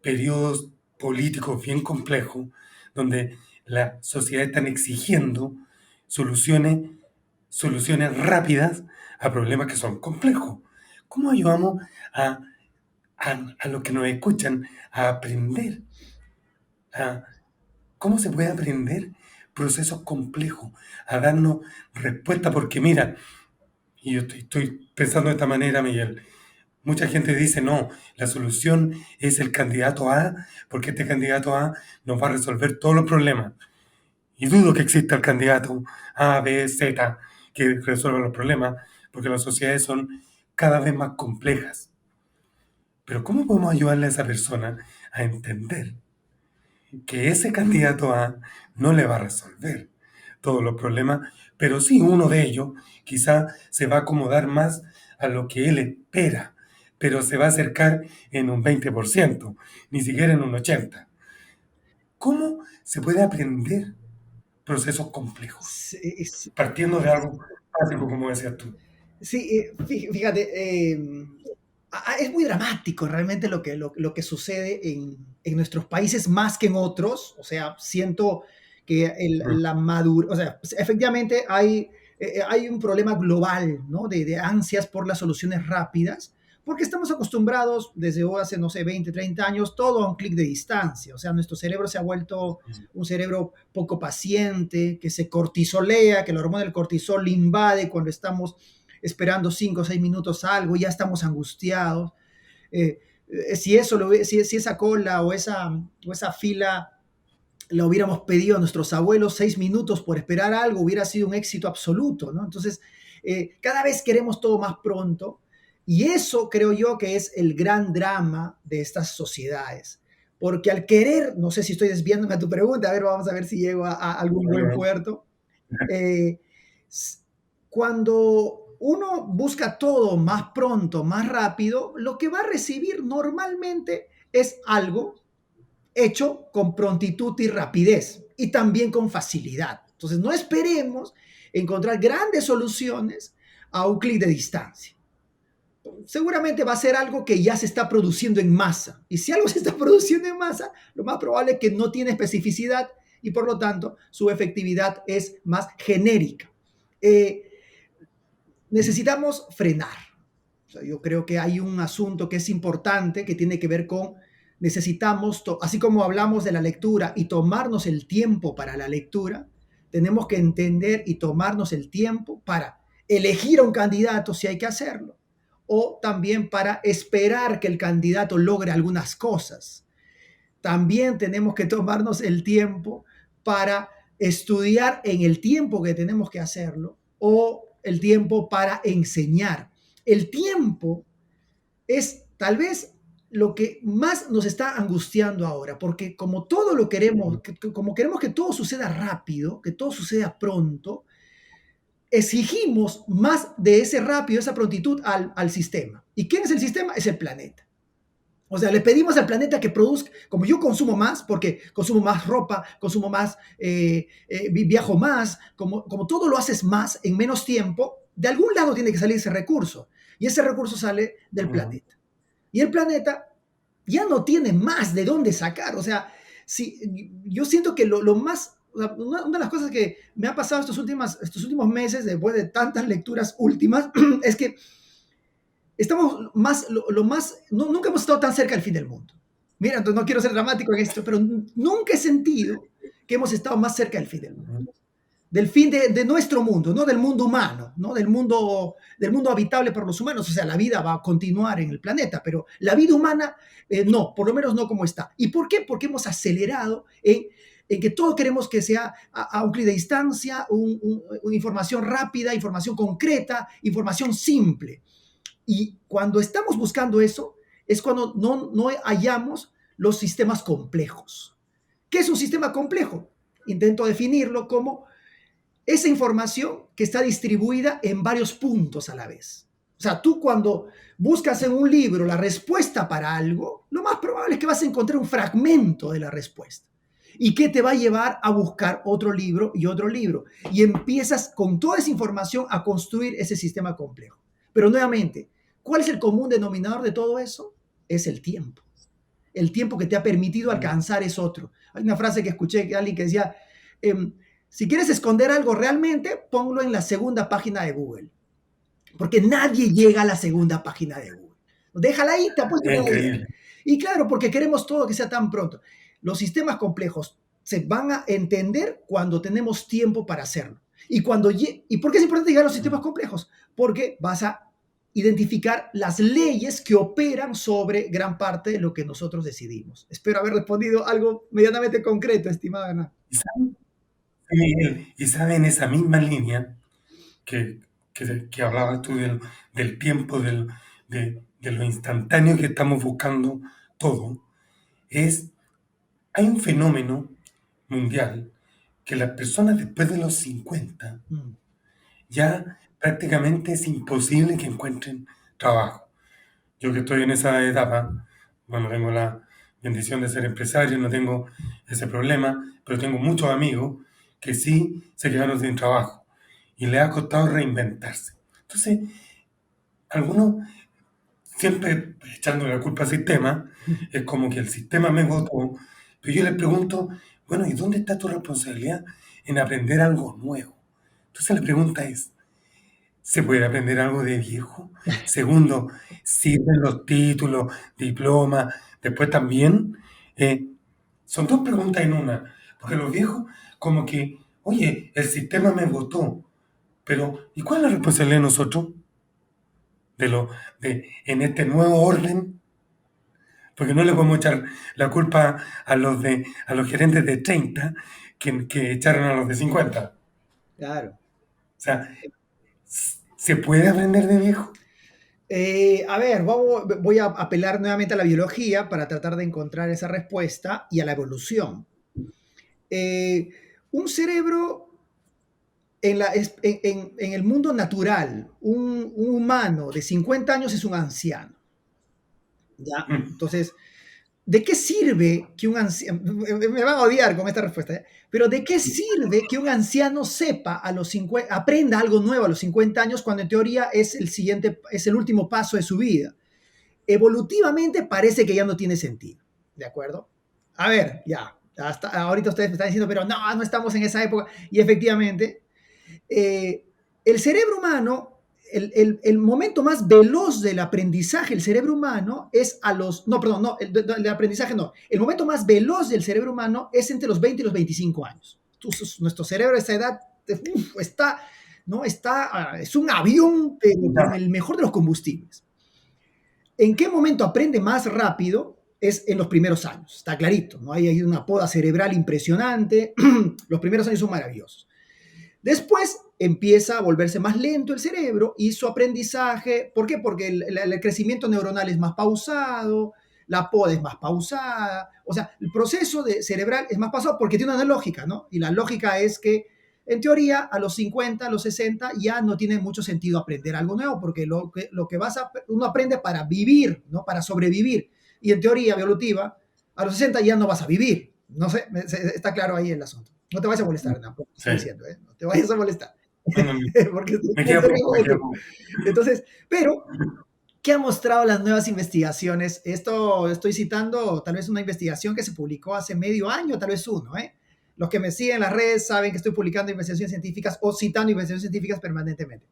periodos políticos bien complejos, donde la sociedad está exigiendo soluciones, soluciones rápidas a problemas que son complejos. ¿Cómo ayudamos a los que nos escuchan a aprender? ¿Cómo se puede aprender procesos complejos? A darnos respuesta, porque mira, y yo estoy pensando de esta manera, Miguel. Mucha gente dice, no, la solución es el candidato A, porque este candidato A nos va a resolver todos los problemas. Y dudo que exista el candidato A, B, Z que resuelva los problemas, porque las sociedades son cada vez más complejas. Pero ¿cómo podemos ayudarle a esa persona a entender que ese candidato A no le va a resolver todos los problemas, pero sí uno de ellos quizá se va a acomodar más a lo que él espera, pero se va a acercar en un 20%, ni siquiera en un 80%? ¿Cómo se puede aprender procesos complejos? Partiendo de algo básico, como decías tú. Sí, fíjate, es muy dramático realmente lo que sucede en nuestros países más que en otros. O sea, siento que la madurez, o sea, efectivamente hay un problema global, ¿no? De ansias por las soluciones rápidas, porque estamos acostumbrados desde hace, no sé, 20, 30 años, todo a un clic de distancia. O sea, nuestro cerebro se ha vuelto un cerebro poco paciente, que se cortisolea, que la hormona del cortisol le invade cuando estamos esperando 5 o 6 minutos algo, ya estamos angustiados. Si esa cola o esa fila la hubiéramos pedido a nuestros abuelos 6 minutos por esperar algo, hubiera sido un éxito absoluto, ¿no? Entonces, cada vez queremos todo más pronto, y eso creo yo que es el gran drama de estas sociedades. Porque al querer, no sé si estoy desviándome a tu pregunta, a ver, vamos a ver si llego a algún buen puerto. Cuando uno busca todo más pronto, más rápido, lo que va a recibir normalmente es algo hecho con prontitud y rapidez y también con facilidad. Entonces, no esperemos encontrar grandes soluciones a un clic de distancia. Seguramente va a ser algo que ya se está produciendo en masa. Y si algo se está produciendo en masa, lo más probable es que no tiene especificidad y por lo tanto su efectividad es más genérica. Necesitamos frenar. O sea, yo creo que hay un asunto que es importante, que tiene que ver con necesitamos, así como hablamos de la lectura y tomarnos el tiempo para la lectura, tenemos que entender y tomarnos el tiempo para elegir a un candidato si hay que hacerlo, o también para esperar que el candidato logre algunas cosas. También tenemos que tomarnos el tiempo para estudiar en el tiempo que tenemos que hacerlo, o el tiempo para enseñar. El tiempo es tal vez lo que más nos está angustiando ahora, porque como todo lo queremos, como queremos que todo suceda rápido, que todo suceda pronto, exigimos más de ese rápido, esa prontitud al sistema. ¿Y quién es el sistema? Es el planeta. O sea, le pedimos al planeta que produzca, como yo consumo más, porque consumo más ropa, consumo más, viajo más, como todo lo haces más en menos tiempo, de algún lado tiene que salir ese recurso. Y ese recurso sale del planeta. Y el planeta ya no tiene más de dónde sacar. O sea, yo siento que lo más, una de las cosas que me ha pasado estos últimos meses, después de tantas lecturas últimas, es que estamos nunca hemos estado tan cerca del fin del mundo. Mira, entonces no quiero ser dramático en esto, pero nunca he sentido que hemos estado más cerca del fin del mundo. Del fin de nuestro mundo, no del mundo humano, ¿no? Del mundo habitable para los humanos. O sea, la vida va a continuar en el planeta, pero la vida humana no, por lo menos no como está. ¿Y por qué? Porque hemos acelerado en que todo queremos que sea a un clic de distancia, una información rápida, información concreta, información simple. Y cuando estamos buscando eso, es cuando no hallamos los sistemas complejos. ¿Qué es un sistema complejo? Intento definirlo como esa información que está distribuida en varios puntos a la vez. O sea, tú cuando buscas en un libro la respuesta para algo, lo más probable es que vas a encontrar un fragmento de la respuesta. ¿Y qué te va a llevar a buscar otro libro y otro libro? Y empiezas con toda esa información a construir ese sistema complejo. Pero nuevamente, ¿cuál es el común denominador de todo eso? Es el tiempo. El tiempo que te ha permitido alcanzar es otro. Hay una frase que escuché de alguien que decía, si quieres esconder algo realmente, ponlo en la segunda página de Google. Porque nadie llega a la segunda página de Google. Déjala ahí, te apuesto que no llega. Y claro, porque queremos todo que sea tan pronto. Los sistemas complejos se van a entender cuando tenemos tiempo para hacerlo. ¿Y por qué es importante llegar a los sistemas complejos? Porque vas a identificar las leyes que operan sobre gran parte de lo que nosotros decidimos. Espero haber respondido algo medianamente concreto, estimada Ana. Y sabe, en esa misma línea que hablabas tú del tiempo, de lo instantáneo que estamos buscando todo, hay un fenómeno mundial que las personas después de los 50 ya prácticamente es imposible que encuentren trabajo. Yo que estoy en esa etapa, bueno, tengo la bendición de ser empresario, no tengo ese problema, pero tengo muchos amigos que sí se quedaron sin trabajo y les ha costado reinventarse. Entonces, algunos siempre echando la culpa al sistema, es como que el sistema me votó, pero yo les pregunto, bueno, ¿y dónde está tu responsabilidad en aprender algo nuevo? Entonces la pregunta es, ¿se puede aprender algo de viejo? Segundo, ¿sirven los títulos, diplomas? Después también, son dos preguntas en una, porque los viejos como que, oye, el sistema me votó, pero ¿y cuál es la responsabilidad de nosotros? En este nuevo orden, porque no le podemos echar la culpa a los gerentes de 30 que echaron a los de 50. Claro. O sea, ¿se puede aprender de viejo? A ver, voy a apelar nuevamente a la biología para tratar de encontrar esa respuesta y a la evolución. Un cerebro en el mundo natural, un humano de 50 años es un anciano. ¿Ya? Entonces, ¿de qué sirve que un anciano, me van a odiar con esta respuesta, pero ¿de qué sirve que un anciano sepa aprenda algo nuevo a los 50 años cuando en teoría es el último paso de su vida? Evolutivamente parece que ya no tiene sentido, ¿de acuerdo? A ver, ya, hasta ahorita ustedes me están diciendo, pero no estamos en esa época, y efectivamente, el cerebro humano el momento más veloz del aprendizaje del cerebro humano es a los, no, perdón, no, el aprendizaje no, el momento más veloz del cerebro humano es entre los 20 y los 25 años. Entonces, nuestro cerebro a esa edad está, ¿no? Es un avión, pero con el mejor de los combustibles. ¿En qué momento aprende más rápido? Es en los primeros años, está clarito, ¿no? Hay una poda cerebral impresionante, los primeros años son maravillosos. Después empieza a volverse más lento el cerebro y su aprendizaje, ¿por qué? Porque el crecimiento neuronal es más pausado, la poda es más pausada, o sea, el proceso cerebral es más pausado porque tiene una lógica, ¿no? Y la lógica es que, en teoría, a los 50, a los 60, ya no tiene mucho sentido aprender algo nuevo, porque uno aprende para vivir, ¿no? Para sobrevivir. Y en teoría evolutiva, a los 60 ya no vas a vivir. No sé, está claro ahí el asunto. No te vayas a molestar, tampoco estoy diciendo, ¿eh? No te vayas a molestar. Porque me quedo. Entonces, pero, ¿qué han mostrado las nuevas investigaciones? Esto estoy citando tal vez una investigación que se publicó hace medio año, tal vez uno, ¿eh? Los que me siguen en las redes saben que estoy publicando investigaciones científicas o citando investigaciones científicas permanentemente.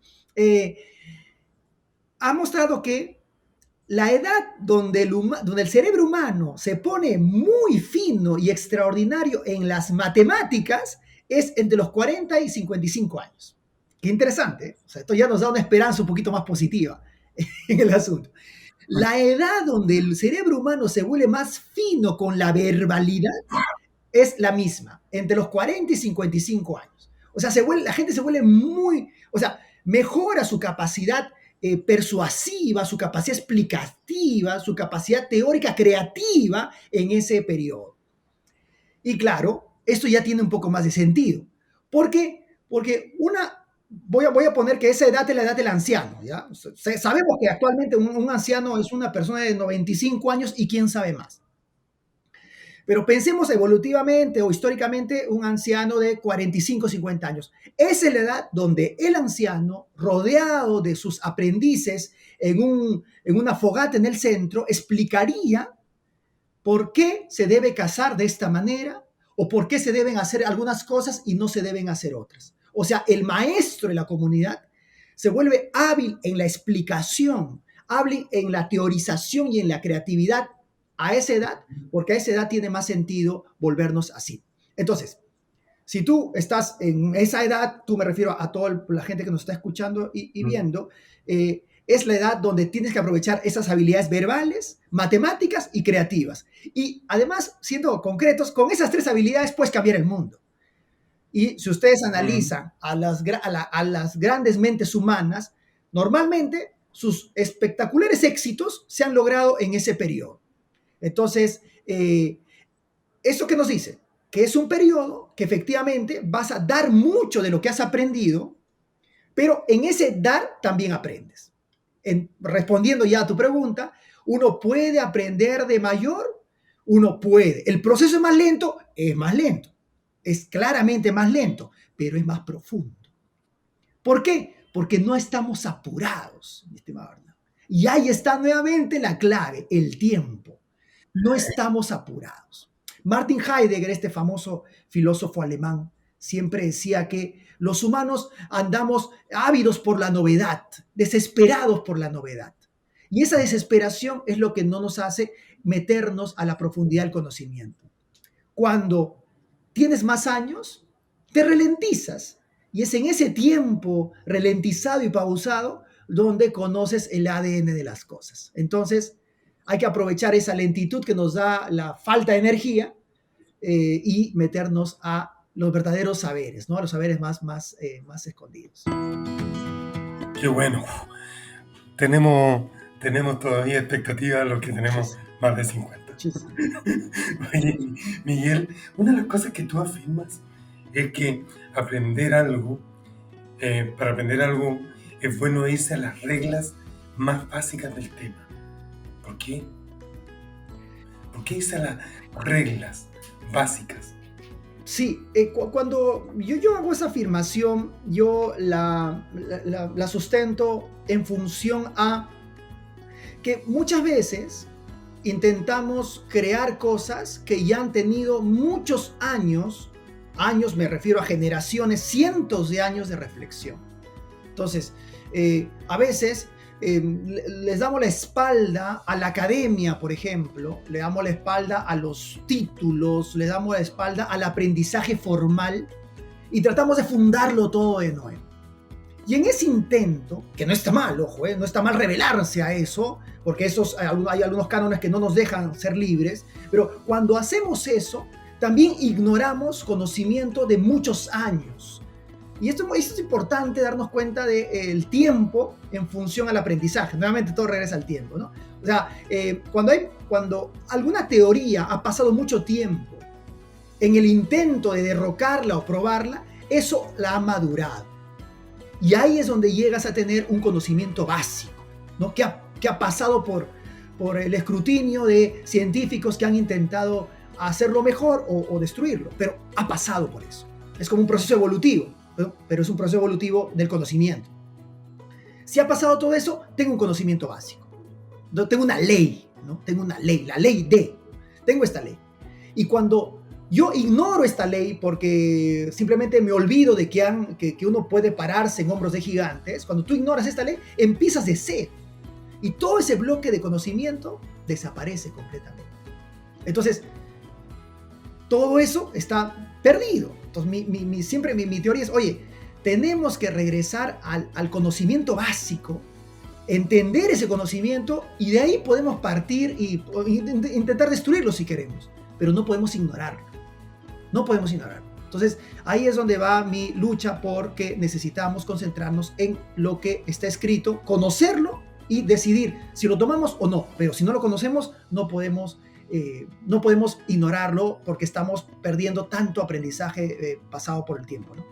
Ha mostrado que la edad donde el cerebro humano se pone muy fino y extraordinario en las matemáticas es entre los 40 y 55 años. Qué interesante, ¿eh? O sea, esto ya nos da una esperanza un poquito más positiva en el asunto. La edad donde el cerebro humano se vuelve más fino con la verbalidad es la misma, entre los 40 y 55 años. O sea, la gente se vuelve mejora su capacidad persuasiva, su capacidad explicativa, su capacidad teórica creativa en ese periodo. Y claro, esto ya tiene un poco más de sentido. ¿Por qué? Porque voy a poner que esa edad es la edad del anciano, ¿ya? Sabemos que actualmente un anciano es una persona de 95 años y quién sabe más. Pero pensemos evolutivamente o históricamente un anciano de 45, 50 años. Esa es la edad donde el anciano, rodeado de sus aprendices en una fogata en el centro, explicaría por qué se debe casar de esta manera o por qué se deben hacer algunas cosas y no se deben hacer otras. O sea, el maestro de la comunidad se vuelve hábil en la explicación, hábil en la teorización y en la creatividad a esa edad, porque a esa edad tiene más sentido volvernos así. Entonces, si tú estás en esa edad, tú me refiero a toda la gente que nos está escuchando y viendo, es la edad donde tienes que aprovechar esas habilidades verbales, matemáticas y creativas. Y además, siendo concretos, con esas tres habilidades puedes cambiar el mundo. Y si ustedes analizan a las grandes mentes humanas, normalmente sus espectaculares éxitos se han logrado en ese periodo. Entonces, ¿eso qué nos dice? Que es un periodo que efectivamente vas a dar mucho de lo que has aprendido, pero en ese dar también aprendes. Respondiendo ya a tu pregunta, uno puede aprender de mayor, uno puede. El proceso es más lento, es claramente más lento, pero es más profundo. ¿Por qué? Porque no estamos apurados, mi estimado Arnau. Y ahí está nuevamente la clave, el tiempo. No estamos apurados. Martin Heidegger, este famoso filósofo alemán, siempre decía que los humanos andamos ávidos por la novedad, desesperados por la novedad. Y esa desesperación es lo que no nos hace meternos a la profundidad del conocimiento. Cuando tienes más años, te ralentizas. Y es en ese tiempo ralentizado y pausado donde conoces el ADN de las cosas. Entonces, hay que aprovechar esa lentitud que nos da la falta de energía y meternos a los verdaderos saberes, ¿no? A los saberes más escondidos. Qué bueno. Tenemos todavía expectativas de los que tenemos más de 50. Oye, Miguel, una de las cosas que tú afirmas es que para aprender algo es bueno irse a las reglas más básicas del tema. ¿Por qué? ¿Por qué irse a las reglas básicas? Sí, cuando yo hago esa afirmación, yo la sustento en función a que muchas veces intentamos crear cosas que ya han tenido muchos años me refiero a generaciones, cientos de años de reflexión. Entonces, A veces les damos la espalda a la academia, por ejemplo, le damos la espalda a los títulos, le damos la espalda al aprendizaje formal y tratamos de fundarlo todo de nuevo. Y en ese intento, que no está mal, ojo, no está mal rebelarse a eso, porque hay algunos cánones que no nos dejan ser libres, pero cuando hacemos eso, también ignoramos conocimiento de muchos años. Y esto es importante darnos cuenta del tiempo en función al aprendizaje. Nuevamente todo regresa al tiempo, ¿no? O sea, cuando alguna teoría ha pasado mucho tiempo en el intento de derrocarla o probarla, eso la ha madurado. Y ahí es donde llegas a tener un conocimiento básico, ¿no? Que ha pasado por el escrutinio de científicos que han intentado hacerlo mejor o destruirlo, pero ha pasado por eso. Es como un proceso evolutivo, ¿no? Pero es un proceso evolutivo del conocimiento. Si ha pasado todo eso, tengo un conocimiento básico. ¿No? Tengo una ley, ¿no? Tengo una ley, la ley de. Tengo esta ley. Y cuando yo ignoro esta ley porque simplemente me olvido de que uno puede pararse en hombros de gigantes, cuando tú ignoras esta ley, empiezas de cero. Y todo ese bloque de conocimiento desaparece completamente. Entonces, todo eso está perdido. Entonces, siempre mi teoría es, oye, tenemos que regresar al conocimiento básico, entender ese conocimiento y de ahí podemos partir y intentar destruirlo si queremos, pero no podemos ignorarlo. No podemos ignorarlo. Entonces, ahí es donde va mi lucha porque necesitamos concentrarnos en lo que está escrito, conocerlo y decidir si lo tomamos o no. Pero si no lo conocemos, no podemos ignorarlo porque estamos perdiendo tanto aprendizaje pasado por el tiempo, ¿no?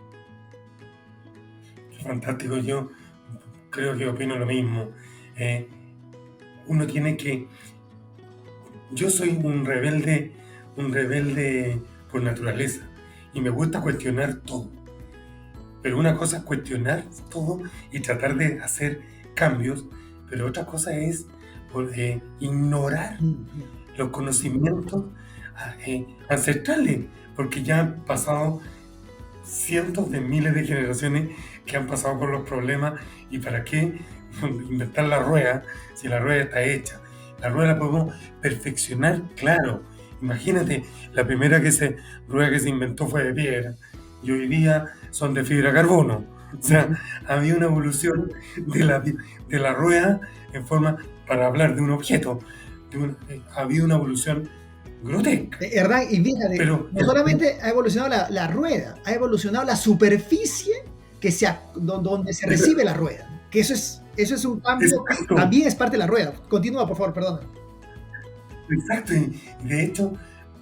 Fantástico, yo creo que opino lo mismo. Uno tiene que... Yo soy un rebelde por naturaleza y me gusta cuestionar todo. Pero una cosa es cuestionar todo y tratar de hacer cambios, pero otra cosa es ignorar los conocimientos ancestrales, porque ya han pasado cientos de miles de generaciones que han pasado por los problemas, y para qué inventar la rueda si la rueda está hecha. La rueda la podemos perfeccionar, claro. Imagínate, la primera rueda que se inventó fue de piedra y hoy día son de fibra de carbono. O sea, había una evolución de la rueda en forma, para hablar de un objeto, había una evolución grotesca. Hernán, y fíjate, pero no solamente ha evolucionado la rueda, ha evolucionado la superficie donde se recibe la rueda, que eso es un cambio, exacto. También es parte de la rueda. Continúa, por favor, perdón. Exacto, y de hecho,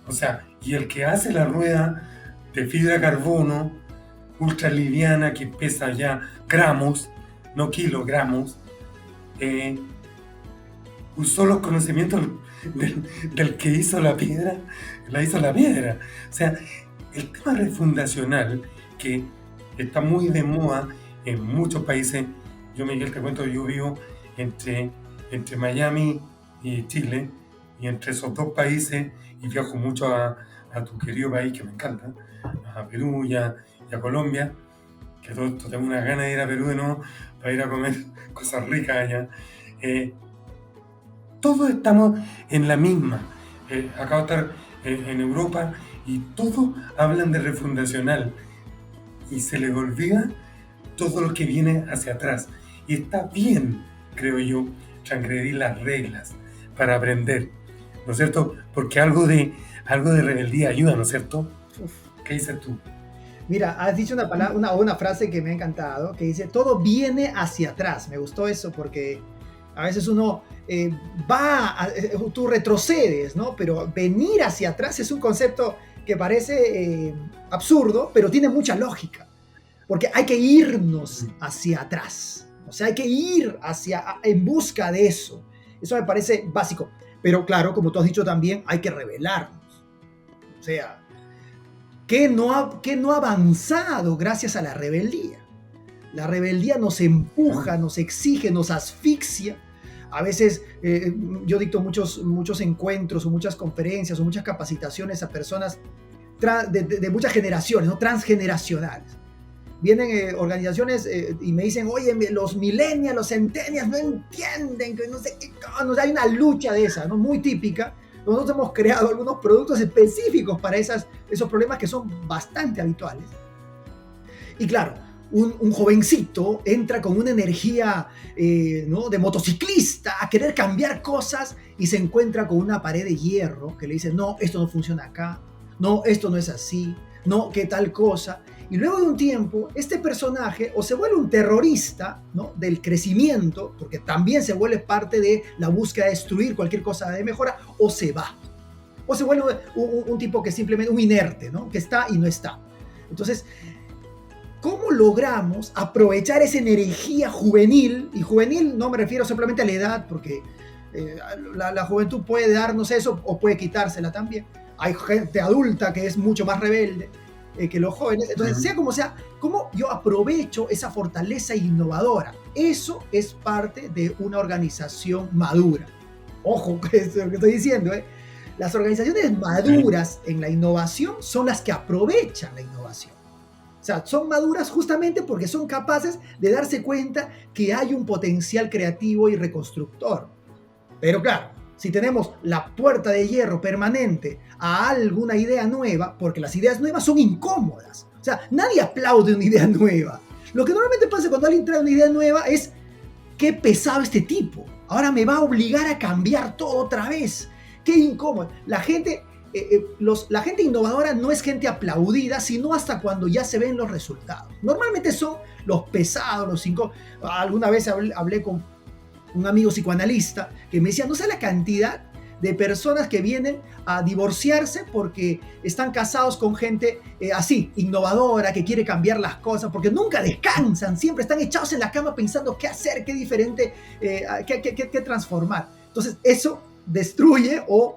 o sea, y el que hace la rueda de fibra de carbono, ultra liviana, que pesa ya gramos, no kilogramos, usó los conocimientos del que hizo la piedra, O sea, el tema refundacional, que está muy de moda en muchos países. Yo, Miguel, te cuento, yo vivo entre Miami y Chile, y entre esos dos países, y viajo mucho a tu querido país, que me encanta, a Perú y a Colombia, que tengo una gana de ir a Perú de nuevo, para ir a comer cosas ricas allá. Todos estamos en la misma. Acabo de estar en Europa y todos hablan de refundacional y se les olvida todo lo que viene hacia atrás. Y está bien, creo yo, transgredir las reglas para aprender, ¿no es cierto? Porque algo de rebeldía ayuda, ¿no es cierto? ¿Qué dices tú? Mira, has dicho una frase que me ha encantado, que dice, todo viene hacia atrás. Me gustó eso porque a veces uno tú retrocedes, ¿no? Pero venir hacia atrás es un concepto que parece absurdo, pero tiene mucha lógica. Porque hay que irnos hacia atrás. O sea, hay que ir en busca de eso. Eso me parece básico. Pero claro, como tú has dicho también, hay que rebelarnos. O sea, ¿qué no ha avanzado gracias a la rebeldía? La rebeldía nos empuja, nos exige, nos asfixia. A veces yo dicto muchos encuentros o muchas conferencias o muchas capacitaciones a personas de muchas generaciones, ¿no? Transgeneracionales. vienen organizaciones y me dicen, oye, los millennials, los centennials no entienden, que no sé qué, hay una lucha de esa, ¿no? Muy típica. Nosotros hemos creado algunos productos específicos para esos problemas que son bastante habituales. Y claro, un jovencito entra con una energía ¿no? de motociclista a querer cambiar cosas y se encuentra con una pared de hierro que le dice, no, esto no funciona acá, no, esto no es así, no, qué tal cosa. Y luego de un tiempo, este personaje o se vuelve un terrorista, ¿no? del crecimiento, porque también se vuelve parte de la búsqueda de destruir cualquier cosa de mejora, o se va. O se vuelve un tipo que simplemente, un inerte, ¿no? que está y no está. Entonces, ¿cómo logramos aprovechar esa energía juvenil? Y juvenil no me refiero simplemente a la edad, porque la juventud puede darnos eso o puede quitársela también. Hay gente adulta que es mucho más rebelde que los jóvenes. Entonces, sea como sea, ¿cómo yo aprovecho esa fortaleza innovadora? Eso es parte de una organización madura. Ojo, que es lo que estoy diciendo, ¿eh? Las organizaciones maduras en la innovación son las que aprovechan la innovación. O sea, son maduras justamente porque son capaces de darse cuenta que hay un potencial creativo y reconstructor. Pero claro, si tenemos la puerta de hierro permanente a alguna idea nueva, porque las ideas nuevas son incómodas. O sea, nadie aplaude una idea nueva. Lo que normalmente pasa cuando alguien trae una idea nueva es, qué pesado este tipo. Ahora me va a obligar a cambiar todo otra vez. Qué incómodo. La gente innovadora no es gente aplaudida, sino hasta cuando ya se ven los resultados. Normalmente son los pesados, los incómodos. Alguna vez hablé con un amigo psicoanalista que me decía, no sé la cantidad de personas que vienen a divorciarse porque están casados con gente así, innovadora, que quiere cambiar las cosas, porque nunca descansan, siempre están echados en la cama pensando qué hacer, qué diferente, qué transformar. Entonces eso destruye o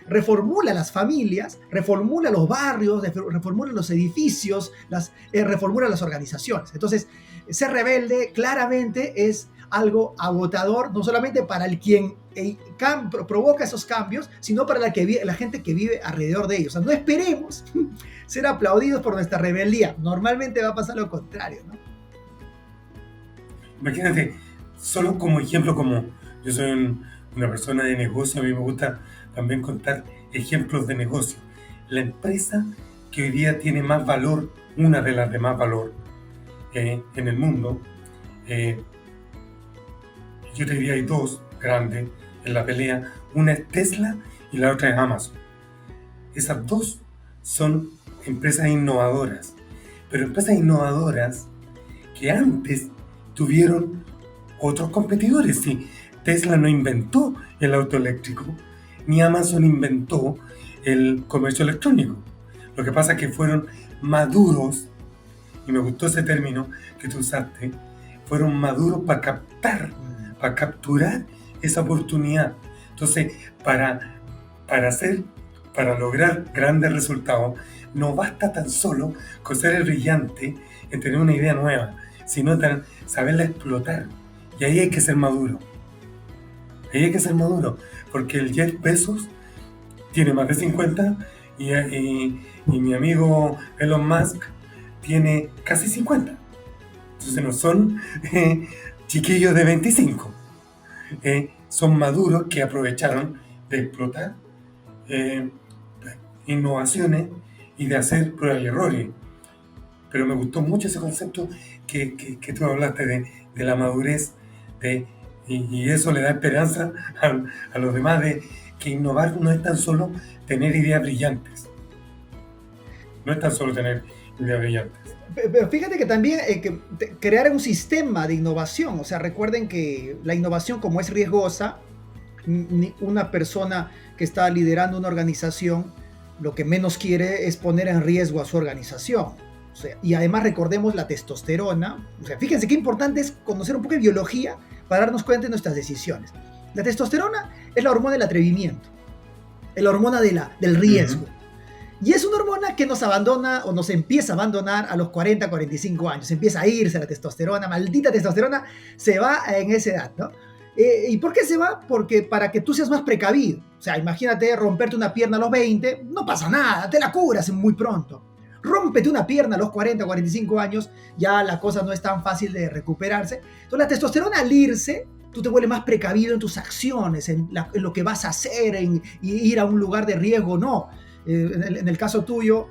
reformula las familias, reformula los barrios, reformula los edificios, reformula las organizaciones. Entonces, ser rebelde claramente es algo agotador, no solamente para el quien provoca esos cambios, sino para la gente que vive alrededor de ellos. O sea, no esperemos ser aplaudidos por nuestra rebeldía. Normalmente va a pasar lo contrario, ¿no? Imagínate, solo como ejemplo, como yo soy una persona de negocio, a mí me gusta también contar ejemplos de negocio. La empresa que hoy día tiene más valor, una de las de más valor en el mundo, yo te diría hay dos grandes en la pelea, una es Tesla y la otra es Amazon. Esas dos son empresas innovadoras, pero empresas innovadoras que antes tuvieron otros competidores. Sí, Tesla no inventó el auto eléctrico, ni Amazon inventó el comercio electrónico. Lo que pasa es que fueron maduros, y me gustó ese término que tú usaste, fueron maduros para capturar esa oportunidad. Entonces, para lograr grandes resultados, no basta tan solo con ser el brillante en tener una idea nueva, sino saberla explotar. Y ahí hay que ser maduro. Ahí hay que ser maduro, porque el Jeff Bezos tiene más de 50 y mi amigo Elon Musk tiene casi 50. Entonces no son chiquillos de 25. Son maduros que aprovecharon de explotar innovaciones y de hacer pruebas y errores. Pero me gustó mucho ese concepto que tú hablaste de la madurez, y eso le da esperanza a los demás de que innovar no es tan solo tener ideas brillantes. No es tan solo tener ideas brillantes. Pero fíjate que también crear un sistema de innovación. O sea, recuerden que la innovación, como es riesgosa, una persona que está liderando una organización lo que menos quiere es poner en riesgo a su organización. O sea, y además recordemos la testosterona. O sea, fíjense qué importante es conocer un poco de biología para darnos cuenta de nuestras decisiones. La testosterona es la hormona del atrevimiento, es la hormona del riesgo. Y es una hormona que nos abandona o nos empieza a abandonar a los 40, 45 años. Empieza a irse la testosterona, maldita testosterona, se va en esa edad, ¿no? ¿Y por qué se va? Porque para que tú seas más precavido. O sea, imagínate romperte una pierna a los 20, no pasa nada, te la curas muy pronto. Rómpete una pierna a los 40, 45 años, ya la cosa no es tan fácil de recuperarse. Entonces la testosterona al irse, tú te vuelves más precavido en tus acciones, en lo que vas a hacer, en ir a un lugar de riesgo, no. En el caso tuyo,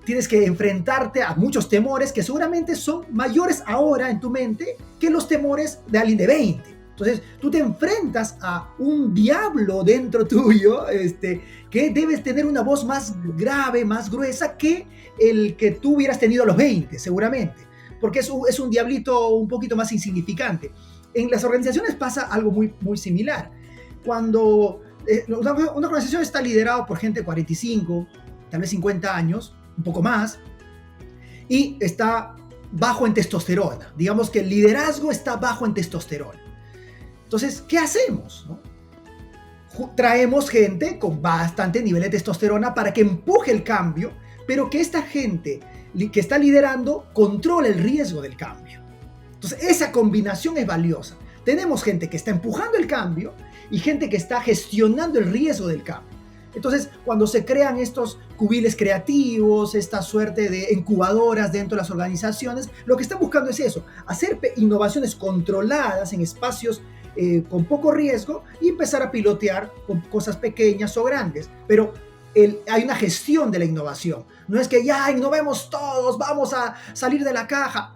tienes que enfrentarte a muchos temores que seguramente son mayores ahora en tu mente que los temores de alguien de 20. Entonces, tú te enfrentas a un diablo dentro tuyo, que debes tener una voz más grave, más gruesa que el que tú hubieras tenido a los 20, seguramente, porque es un diablito un poquito más insignificante. En las organizaciones pasa algo muy, muy similar. Cuando una organización está liderada por gente de 45, tal vez 50 años, un poco más, y está bajo en testosterona. Digamos que el liderazgo está bajo en testosterona. Entonces, ¿qué hacemos? ¿No? Traemos gente con bastante nivel de testosterona para que empuje el cambio, pero que esta gente que está liderando controle el riesgo del cambio. Entonces, esa combinación es valiosa. Tenemos gente que está empujando el cambio y gente que está gestionando el riesgo del cambio. Entonces, cuando se crean estos cubiles creativos, esta suerte de incubadoras dentro de las organizaciones, lo que están buscando es eso, hacer innovaciones controladas en espacios con poco riesgo y empezar a pilotear con cosas pequeñas o grandes. Pero hay una gestión de la innovación. No es que ya innovemos todos, vamos a salir de la caja.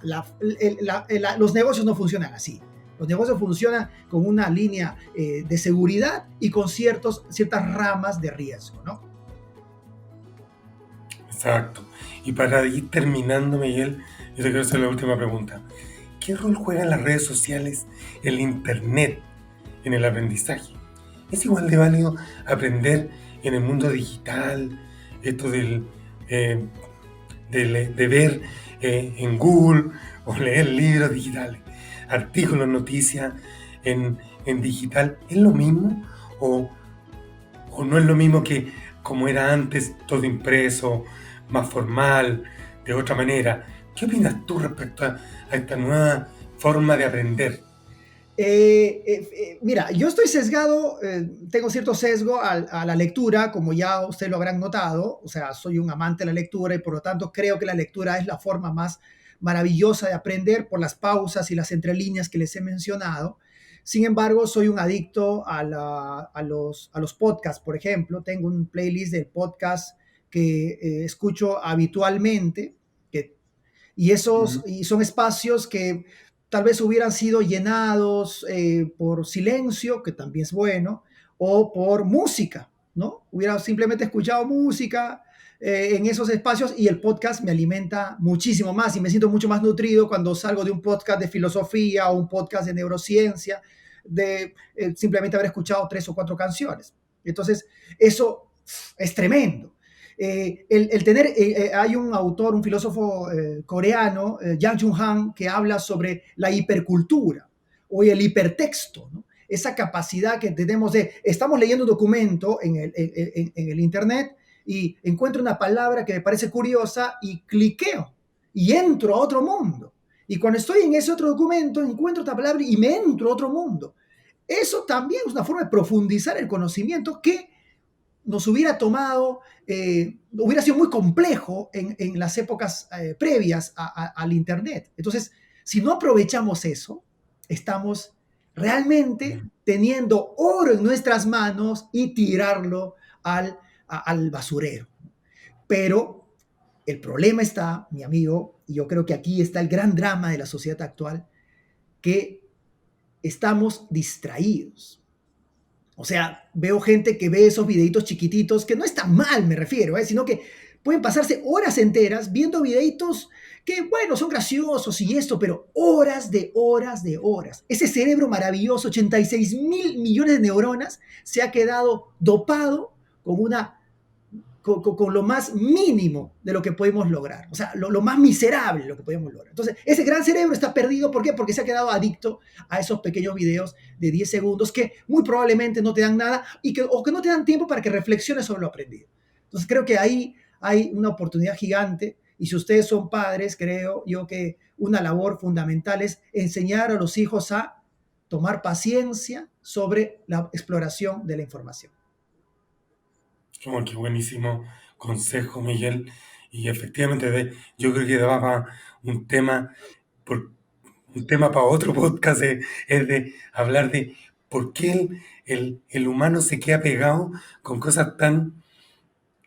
Los negocios no funcionan así. Los negocios funcionan con una línea de seguridad y con ciertas ramas de riesgo, ¿no? Exacto. Y para ir terminando, Miguel, yo te quiero hacer la última pregunta. ¿Qué rol juegan las redes sociales, el internet, en el aprendizaje? ¿Es igual de válido aprender en el mundo digital, esto de ver en Google o leer libros digitales, artículos, noticias en digital? ¿Es lo mismo o no es lo mismo que como era antes, todo impreso, más formal, de otra manera? ¿Qué opinas tú respecto a esta nueva forma de aprender? Mira, yo estoy sesgado, tengo cierto sesgo a la lectura, como ya ustedes lo habrán notado. O sea, soy un amante de la lectura y por lo tanto creo que la lectura es la forma más maravillosa de aprender por las pausas y las entrelíneas que les he mencionado. Sin embargo, soy un adicto a los podcasts, por ejemplo. Tengo un playlist de podcast que escucho habitualmente, y son espacios que tal vez hubieran sido llenados por silencio, que también es bueno, o por música, ¿no? Hubiera simplemente escuchado música en esos espacios y el podcast me alimenta muchísimo más y me siento mucho más nutrido cuando salgo de un podcast de filosofía o un podcast de neurociencia, de simplemente haber escuchado 3 o 4 canciones. Entonces, eso es tremendo. Hay un autor, un filósofo coreano, Yang Jung Han, que habla sobre la hipercultura o el hipertexto, ¿no? Esa capacidad que tenemos estamos leyendo un documento en el internet y encuentro una palabra que me parece curiosa y cliqueo y entro a otro mundo. Y cuando estoy en ese otro documento encuentro otra palabra y me entro a otro mundo. Eso también es una forma de profundizar el conocimiento que nos hubiera tomado, hubiera sido muy complejo en las épocas previas al Internet. Entonces, si no aprovechamos eso, estamos realmente teniendo oro en nuestras manos y tirarlo al basurero. Pero el problema está, mi amigo, y yo creo que aquí está el gran drama de la sociedad actual, que estamos distraídos. O sea, veo gente que ve esos videitos chiquititos, que no están mal, me refiero, sino que pueden pasarse horas enteras viendo videitos que, bueno, son graciosos y esto, pero horas de horas de horas. Ese cerebro maravilloso, 86.000 millones de neuronas, se ha quedado dopado con lo más mínimo de lo que podemos lograr. O sea, lo más miserable de lo que podemos lograr. Entonces, ese gran cerebro está perdido. ¿Por qué? Porque se ha quedado adicto a esos pequeños videos de 10 segundos que muy probablemente no te dan nada o que no te dan tiempo para que reflexiones sobre lo aprendido. Entonces, creo que ahí hay una oportunidad gigante. Y si ustedes son padres, creo yo que una labor fundamental es enseñar a los hijos a tomar paciencia sobre la exploración de la información. Oh, qué buenísimo consejo, Miguel, y efectivamente yo creo que daba un tema, por, un tema para otro podcast, es de hablar de por qué el humano se queda pegado con cosas tan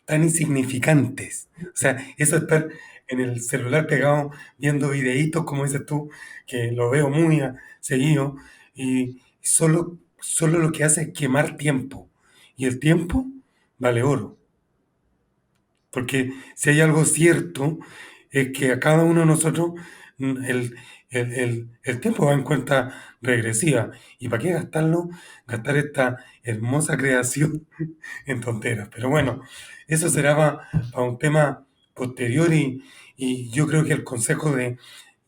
insignificantes. O sea, eso de estar en el celular pegado viendo videitos, como dices tú, que lo veo muy seguido, y solo lo que hace es quemar tiempo. Y el tiempo vale oro. Porque si hay algo cierto, es que a cada uno de nosotros el tiempo va en cuenta regresiva. ¿Y para qué gastarlo? Gastar esta hermosa creación en tonteras. Pero bueno, eso será para un tema posterior y yo creo que el consejo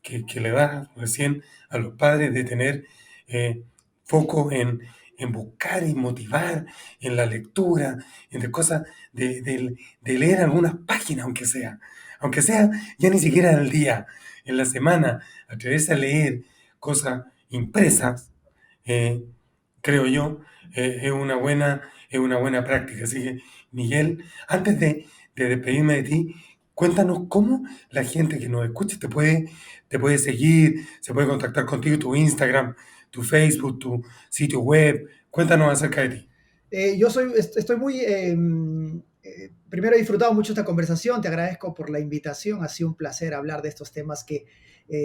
que le das recién a los padres de tener foco en buscar y motivar en la lectura, en de cosas, de leer algunas páginas, aunque sea ya ni siquiera al día, en la semana, atreverse a leer cosas impresas, creo yo, es una buena práctica. Así que, Miguel, antes de despedirme de ti, cuéntanos cómo la gente que nos escucha te puede seguir, se puede contactar contigo, tu Instagram, tu Facebook, tu sitio web. Cuéntanos acerca de ti. Estoy muy, primero he disfrutado mucho esta conversación, te agradezco por la invitación, ha sido un placer hablar de estos temas que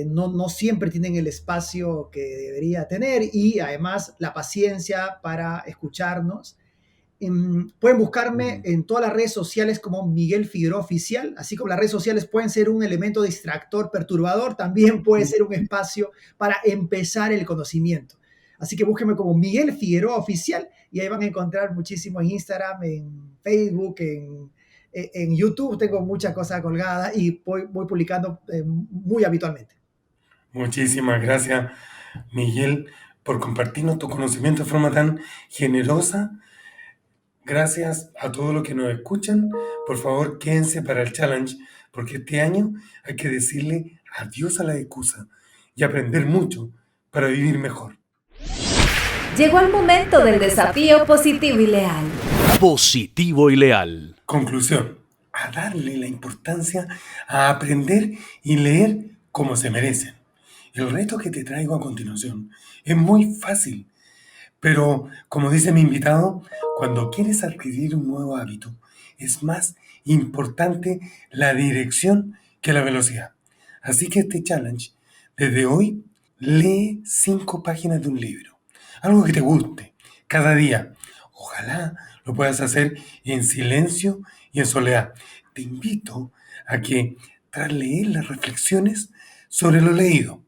no siempre tienen el espacio que debería tener y además la paciencia para escucharnos. Pueden buscarme en todas las redes sociales como Miguel Figueroa Oficial, así como las redes sociales pueden ser un elemento distractor, perturbador, también puede ser un espacio para empezar el conocimiento. Así que búsquenme como Miguel Figueroa Oficial y ahí van a encontrar muchísimo en Instagram, en Facebook, en YouTube. Tengo muchas cosas colgadas y voy publicando muy habitualmente. Muchísimas gracias, Miguel, por compartirnos tu conocimiento de forma tan generosa. Gracias a todos los que nos escuchan. Por favor, quédense para el challenge, porque este año hay que decirle adiós a la excusa y aprender mucho para vivir mejor. Llegó el momento del desafío positivo y leal. Positivo y leal. Conclusión: a darle la importancia a aprender y leer como se merecen. El reto que te traigo a continuación es muy fácil, pero como dice mi invitado, cuando quieres adquirir un nuevo hábito, es más importante la dirección que la velocidad. Así que este challenge, desde hoy, lee 5 páginas de un libro. Algo que te guste, cada día. Ojalá lo puedas hacer en silencio y en soledad. Te invito a que, tras leer las reflexiones sobre lo leído,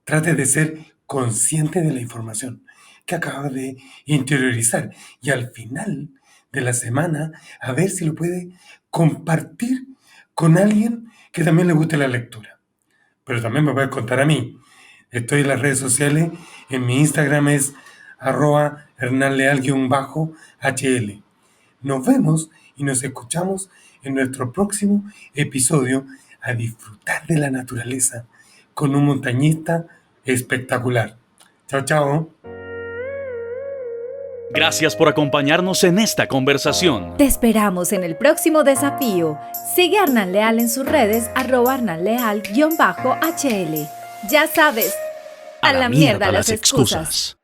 trates de ser consciente de la información que acabas de interiorizar y al final de la semana a ver si lo puedes compartir con alguien que también le guste la lectura. Pero también me puedes contar a mí. Estoy en las redes sociales, en mi Instagram es @hernanleal_hl. Nos vemos y nos escuchamos en nuestro próximo episodio a disfrutar de la naturaleza con un montañista espectacular. Chao, chao. Gracias por acompañarnos en esta conversación. Te esperamos en el próximo desafío. Sigue a Hernán Leal en sus redes @hernanleal_hl. Ya sabes, a la mierda las excusas.